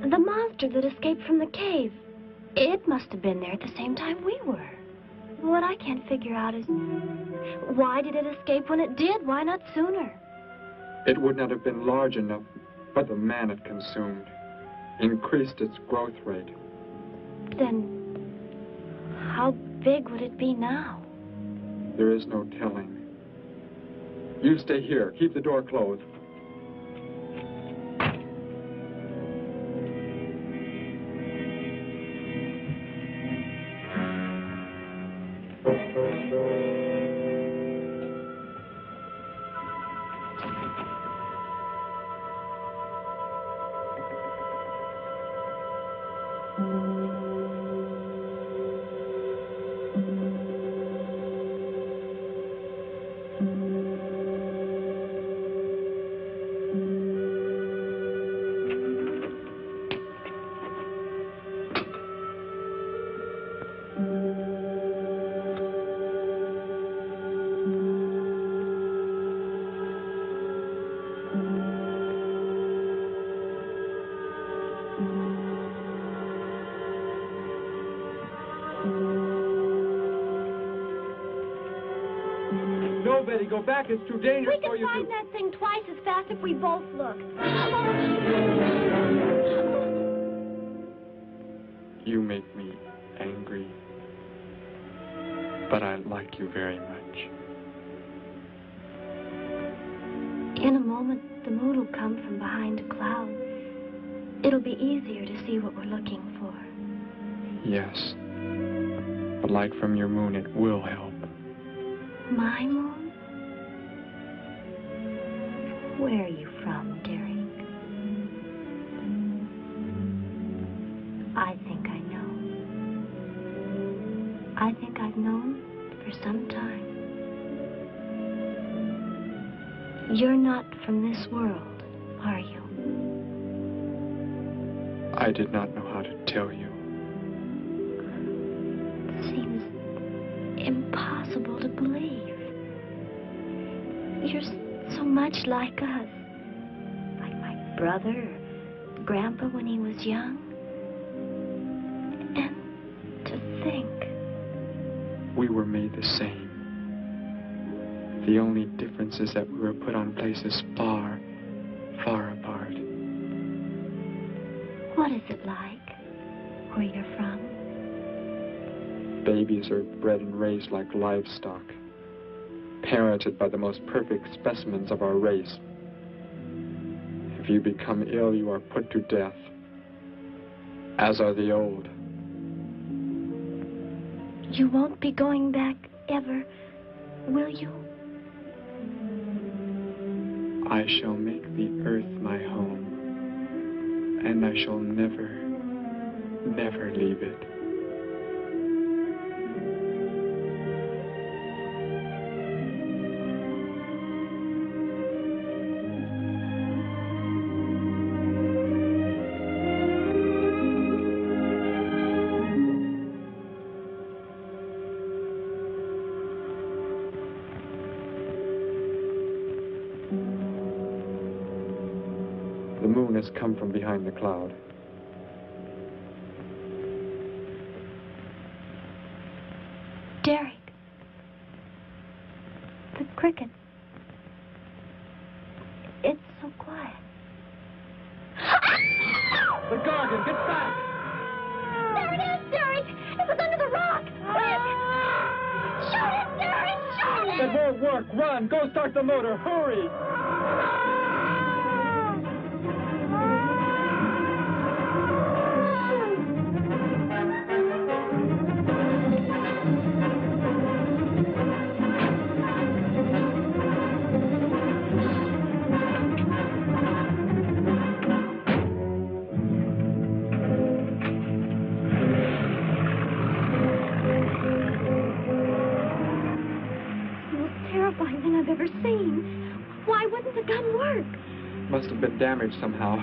The monster that escaped from the cave. It must have been there at the same time we were. What I can't figure out is, why did it escape when it did? Why not sooner? It would not have been large enough, but the man it consumed increased its growth rate. Then, how big would it be now? There is no telling. You stay here. Keep the door closed. No, Betty, go back. It's too dangerous for you We can find that thing twice as fast if we both look. You make me angry, but I like you very much. In a moment, the moon will come from behind a cloud. It'll be easier to see what we're looking for. Yes. The light from your moon, it will help. My moon? Where are you from, Derek? I think I know. I think I've known for some time. You're not from this world, are you? I did not know how to tell you. It seems impossible to believe. You're so much like us. Like my brother or Grandpa when he was young. And to think. We were made the same. The only difference is that we were put on places far, far apart. What is it like where you're from? Babies are bred and raised like livestock, parented by the most perfect specimens of our race. If you become ill, you are put to death, as are the old. You won't be going back ever, will you? I shall make the earth my home, and I shall never, never leave it. The moon has come from behind the cloud. Derek. The cricket. It's so quiet. The Gargan, get back! There it is, Derek! It was under the rock! Quick! Shoot it, Derek! Shoot it! That won't work. Run! Go start the motor. Hurry! I've ever seen. Why wouldn't the gun work? Must have been damaged somehow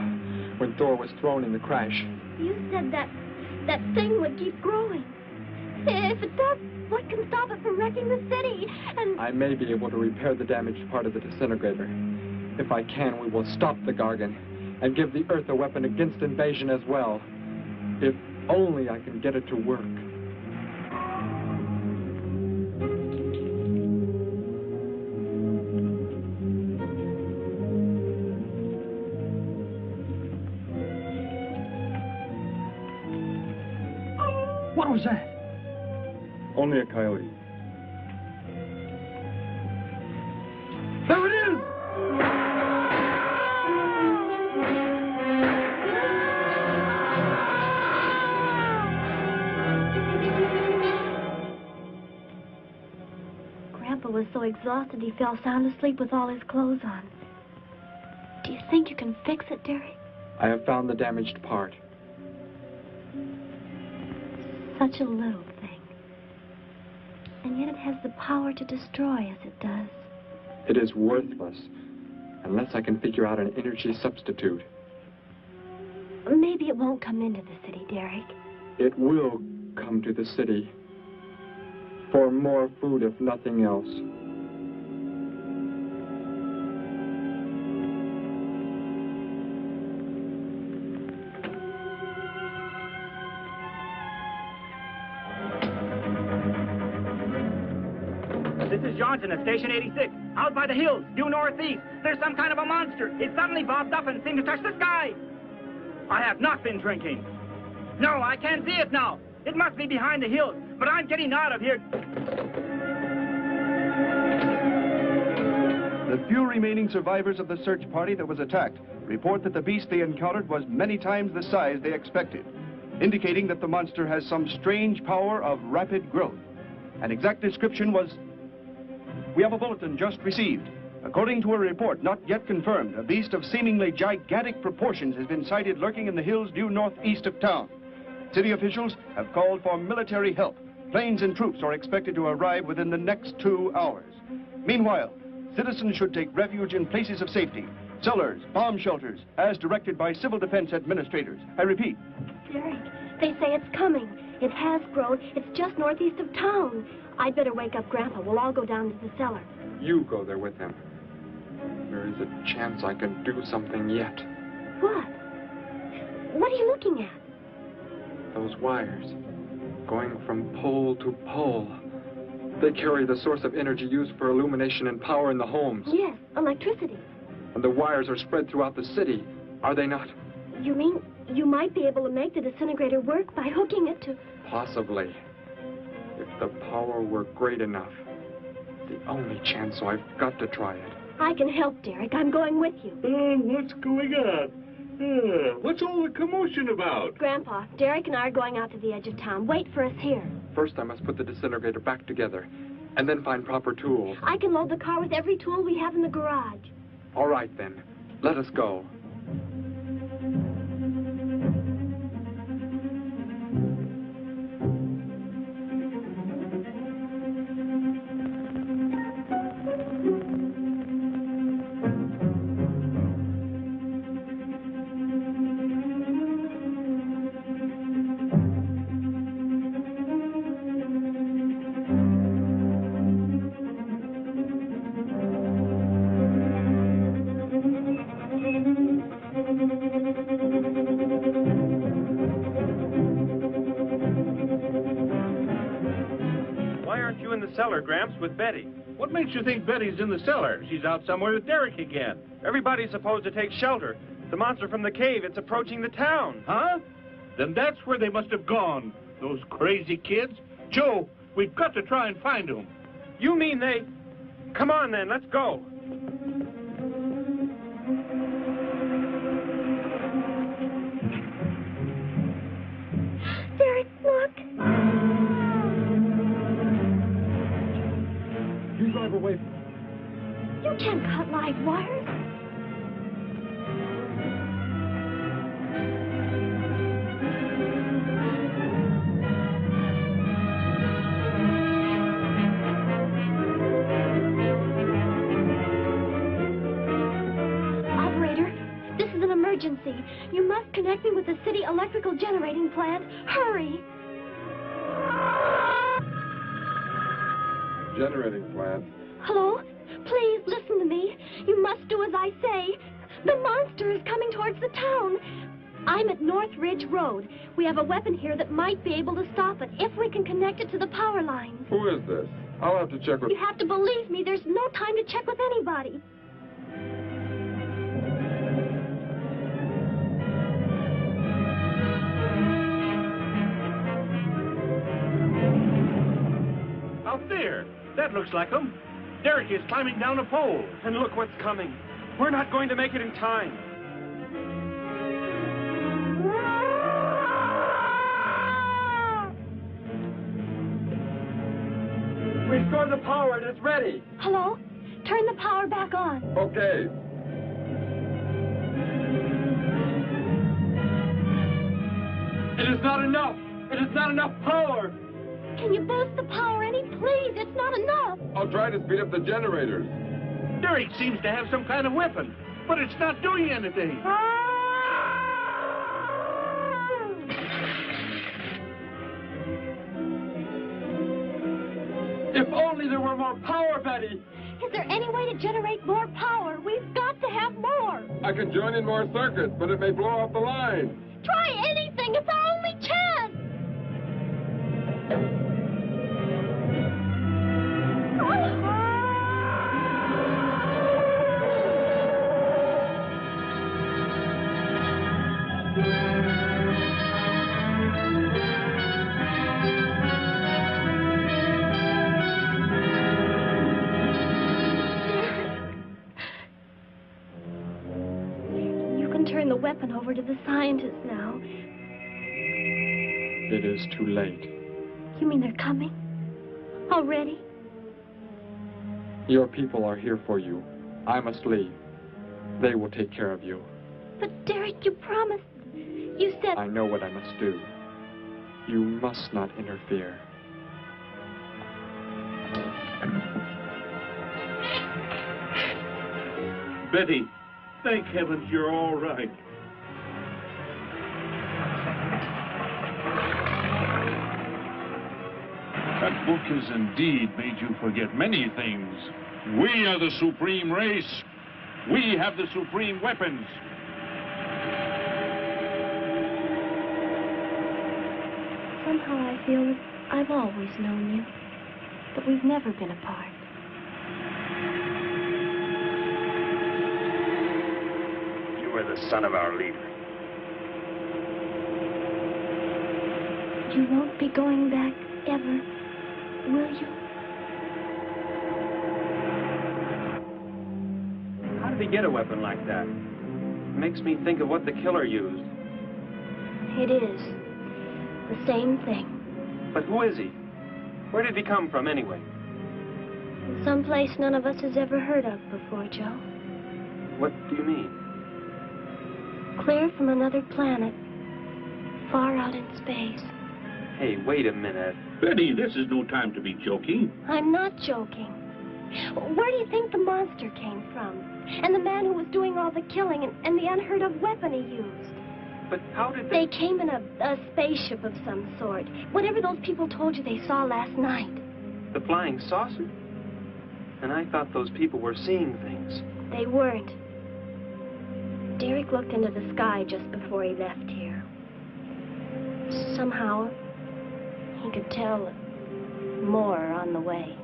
when Thor was thrown in the crash. You said that thing would keep growing. If it does, what can stop it from wrecking the city? And I may be able to repair the damaged part of the disintegrator. If I can, we will stop the Gargan and give the Earth a weapon against invasion as well. If only I can get it to work. What was that? Only a coyote. There it is! Grandpa was so exhausted he fell sound asleep with all his clothes on. Do you think you can fix it, Derek? I have found the damaged part. Such a little thing. And yet it has the power to destroy as it does. It is worthless unless I can figure out an energy substitute. Maybe it won't come into the city, Derek. It will come to the city. For more food, if nothing else. This is Johnson at Station 86. Out by the hills, due northeast. There's some kind of a monster. It suddenly bobbed up and seemed to touch the sky. I have not been drinking. No, I can't see it now. It must be behind the hills, but I'm getting out of here. The few remaining survivors of the search party that was attacked report that the beast they encountered was many times the size they expected, indicating that the monster has some strange power of rapid growth. An exact description was... We have a bulletin just received. According to a report not yet confirmed, a beast of seemingly gigantic proportions has been sighted lurking in the hills due northeast of town. City officials have called for military help. Planes and troops are expected to arrive within the next 2 hours. Meanwhile, citizens should take refuge in places of safety, cellars, bomb shelters, as directed by civil defense administrators. I repeat. Derek, they say it's coming. It has grown. It's just northeast of town. I'd better wake up Grandpa. We'll all go down to the cellar. You go there with him. There is a chance I can do something yet. What? What are you looking at? Those wires, going from pole to pole. They carry the source of energy used for illumination and power in the homes. Yes, electricity. And the wires are spread throughout the city, are they not? You mean you might be able to make the disintegrator work by hooking it to... Possibly. If the power were great enough. The only chance, so I've got to try it. I can help, Derek. I'm going with you. What's going on? What's all the commotion about? Grandpa, Derek and I are going out to the edge of town. Wait for us here. First, I must put the disintegrator back together, and then find proper tools. I can load the car with every tool we have in the garage. All right, then. Let us go. Cellar, Gramps, with Betty. What makes you think Betty's in the cellar? She's out somewhere with Derek again. Everybody's supposed to take shelter. The monster from the cave, it's approaching the town. Huh? Then that's where they must have gone. Those crazy kids. Joe, we've got to try and find them. You mean they... Come on, then, let's go. Derek, look. You drive away from me. You can't cut live wires. Operator, this is an emergency. You must connect me with the city electrical generating plant. Hurry! generating plant. Hello? Please listen to me. You must do as I say. The monster is coming towards the town. I'm at North Ridge Road. We have a weapon here that might be able to stop it if we can connect it to the power lines. Who is this? I'll have to check with... You have to believe me. There's no time to check with anybody. Out there. That looks like him. Derek is climbing down a pole. And look what's coming. We're not going to make it in time. Restore the power and it's ready. Hello? Turn the power back on. Okay. It is not enough. It is not enough power. Can you boost the power any? Please, it's not enough. I'll try to speed up the generators. Derek seems to have some kind of weapon, but it's not doing anything. If only there were more power, Betty. Is there any way to generate more power? We've got to have more. I can join in more circuits, but it may blow off the line. Try anything. It's our only chance. You can turn the weapon over to the scientists now. It is too late. You mean they're coming? Already? Your people are here for you. I must leave. They will take care of you. But Derek, you promised. You said... I know what I must do. You must not interfere. Betty, thank heavens you're all right. That book has indeed made you forget many things. We are the supreme race. We have the supreme weapons. Somehow I feel that I've always known you, but we've never been apart. You were the son of our leader. You won't be going back ever, will you? How did he get a weapon like that? It makes me think of what the killer used. It is. The same thing. But who is he? Where did he come from, anyway? Someplace none of us has ever heard of before, Joe. What do you mean? Clear from another planet, far out in space. Hey, wait a minute. Betty, this is no time to be joking. I'm not joking. Where do you think the monster came from? And the man who was doing all the killing and the unheard of weapon he used? But how did they... They came in a spaceship of some sort. Whatever those people told you they saw last night. The flying saucer? And I thought those people were seeing things. They weren't. Derek looked into the sky just before he left here. Somehow, he could tell more on the way.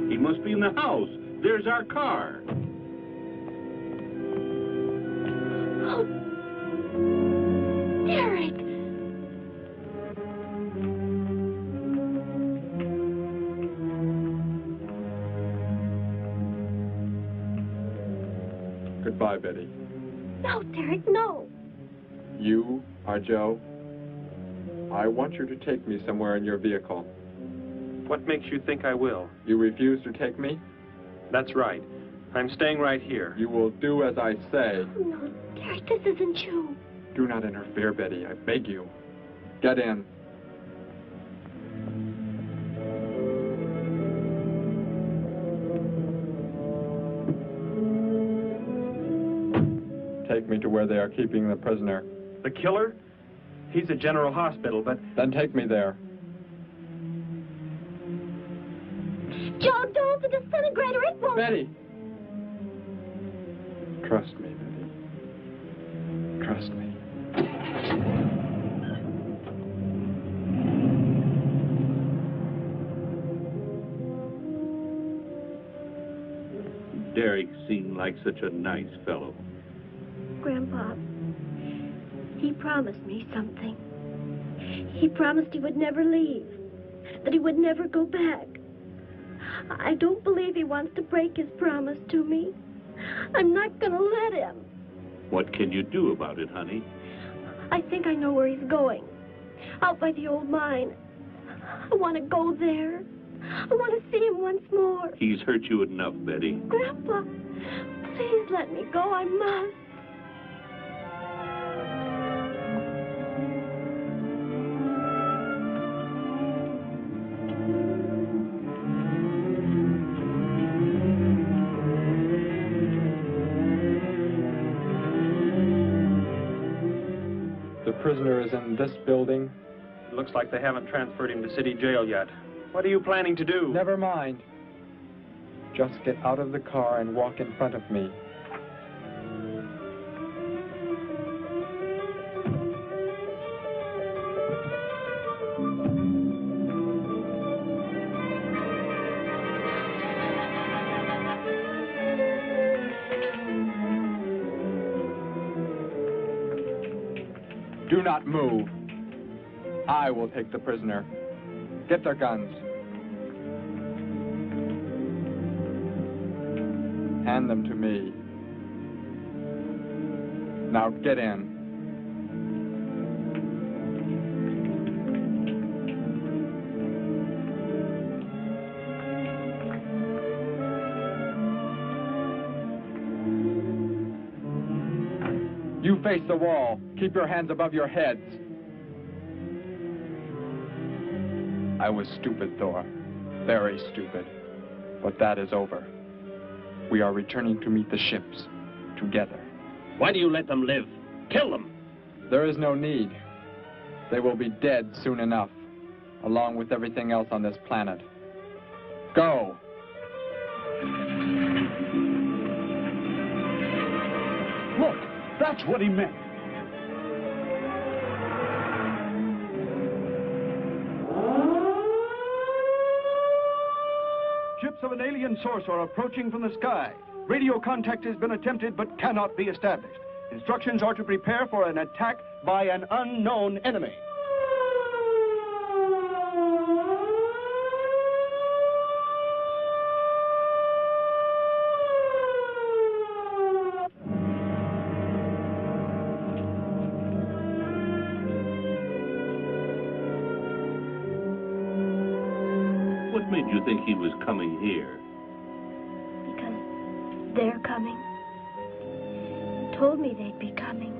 He must be in the house. There's our car. Oh, Derek! Goodbye, Betty. No, Derek, no. You are Joe. I want you to take me somewhere in your vehicle. What makes you think I will? You refuse to take me? That's right. I'm staying right here. You will do as I say. Oh, no, Derek, this isn't you. Do not interfere, Betty. I beg you. Get in. take me to where they are keeping the prisoner. The killer? He's at General Hospital, but... Then take me there. Joe, don't! The disintegrator, it won't... Betty! Trust me, Betty. Trust me. Derek seemed like such a nice fellow. Grandpa, he promised me something. He promised he would never leave, that he would never go back. I don't believe he wants to break his promise to me. I'm not going to let him. What can you do about it, honey? I think I know where he's going. Out by the old mine. I want to go there. I want to see him once more. He's hurt you enough, Betty. Grandpa, please let me go. I must. The prisoner is in this building. It looks like they haven't transferred him to city jail yet. What are you planning to do? Never mind. Just get out of the car and walk in front of me. Do not move. I will take the prisoner. Get their guns. Hand them to me. Now get in. You face the wall. Keep your hands above your heads. I was stupid, Thor. Very stupid. But that is over. We are returning to meet the ships. Together. Why do you let them live? Kill them! There is no need. They will be dead soon enough, along with everything else on this planet. Go! Look, that's what he meant. Ships of an alien source are approaching from the sky. Radio contact has been attempted but cannot be established. Instructions are to prepare for an attack by an unknown enemy. What made you think he was coming here? Because they're coming. He told me they'd be coming.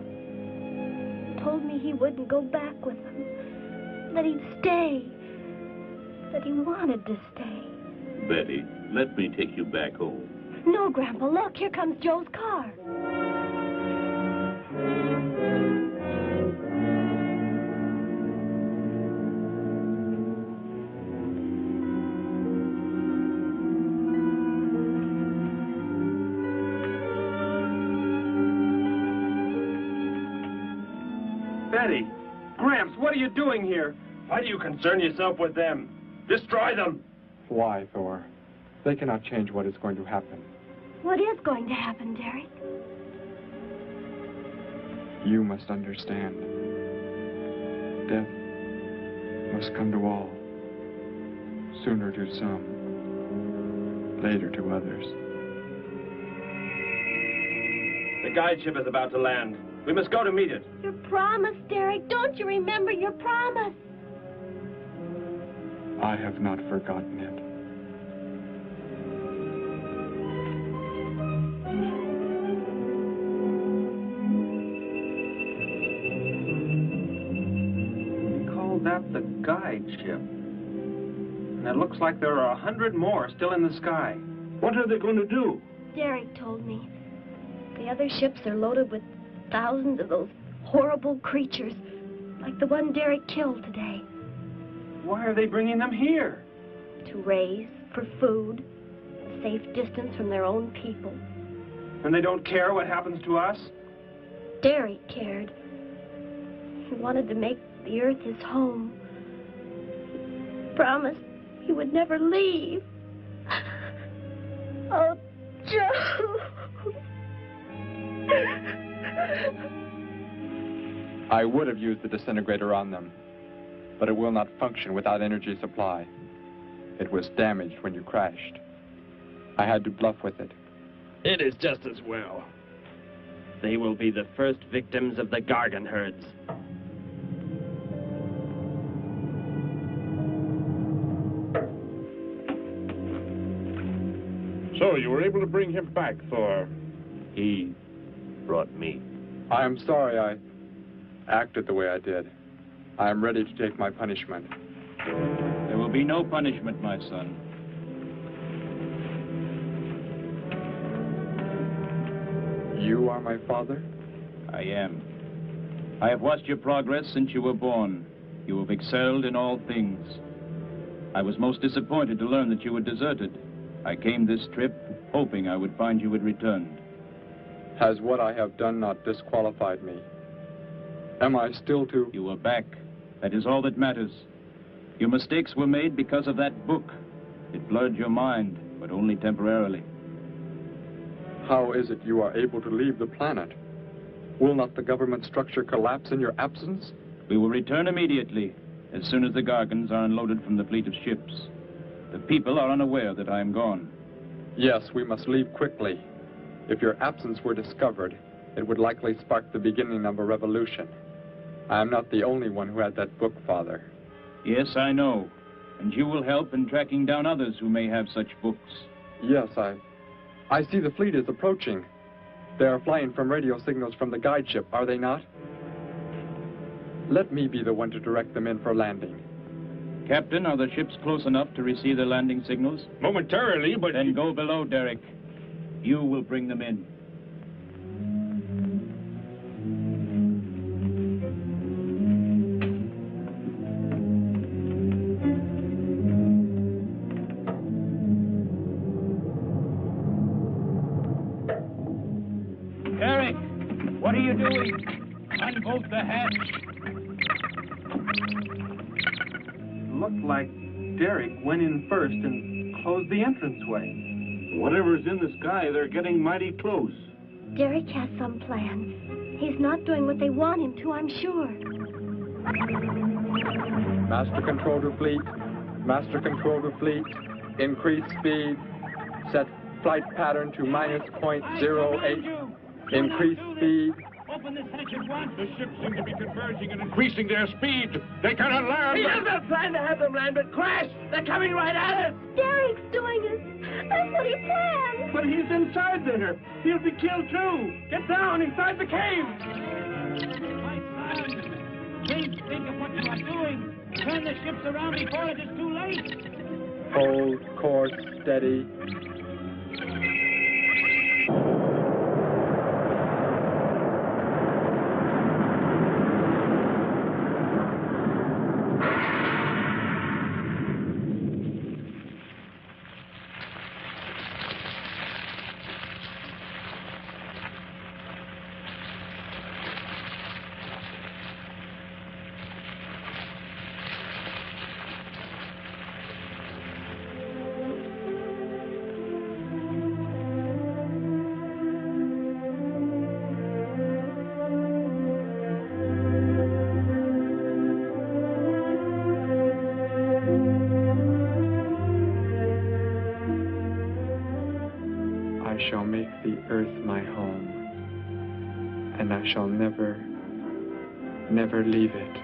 He told me he wouldn't go back with them. That he'd stay. That he wanted to stay. Betty, let me take you back home. No, Grandpa, look, here comes Joe's car. Betty! Gramps, what are you doing here? Why do you concern yourself with them? Destroy them! Why, Thor? They cannot change what is going to happen. What is going to happen, Derek? You must understand. Death must come to all. Sooner to some, later to others. The guide ship is about to land. We must go to meet it. Your promise, Derek. Don't you remember your promise? I have not forgotten it. Call that the guide ship. And it looks like there are 100 more still in the sky. What are they going to do? Derek told me. The other ships are loaded with thousands of those horrible creatures, like the one Derek killed today. Why are they bringing them here? To raise for food, a safe distance from their own people. And they don't care what happens to us? Derek cared. He wanted to make the earth his home. He promised he would never leave. Oh, Joe. I would have used the disintegrator on them, but it will not function without energy supply. It was damaged when you crashed. I had to bluff with it. It is just as well. They will be the first victims of the Gargan herds. So, you were able to bring him back, Thor? He brought me. I am sorry I acted the way I did. I am ready to take my punishment. There will be no punishment, my son. You are my father? I am. I have watched your progress since you were born. You have excelled in all things. I was most disappointed to learn that you were deserted. I came this trip hoping I would find you had returned. Has what I have done not disqualified me? Am I still to... You are back. That is all that matters. Your mistakes were made because of that book. It blurred your mind, but only temporarily. How is it you are able to leave the planet? Will not the government structure collapse in your absence? We will return immediately, as soon as the Gargans are unloaded from the fleet of ships. The people are unaware that I am gone. Yes, we must leave quickly. If your absence were discovered, it would likely spark the beginning of a revolution. I am not the only one who had that book, Father. Yes, I know. And you will help in tracking down others who may have such books. Yes, I see the fleet is approaching. They are flying from radio signals from the guide ship, are they not? Let me be the one to direct them in for landing. Captain, are the ships close enough to receive the landing signals? Momentarily, but... Then go below, Derek. You will bring them in. Derek, what are you doing? Unbolt the hatch. Looked like Derek went in first and closed the entranceway. Whatever's in the sky, they're getting mighty close. Derek has some plans. He's not doing what they want him to, I'm sure. Master control to fleet. Master control to fleet. Increase speed. Set flight pattern to -.08. Increase speed. Open this hatch at once. The ships seem to be converging and increasing their speed. They cannot land. He has not planned to have them land, but crash! They're coming right at us! Derek's doing it. That's what he planned. But he's inside there. He'll be killed too. Get down inside the cave. Please think of what you are doing. Turn the ships around before it is too late. Hold course steady. I shall make the earth my home, and I shall never, never leave it.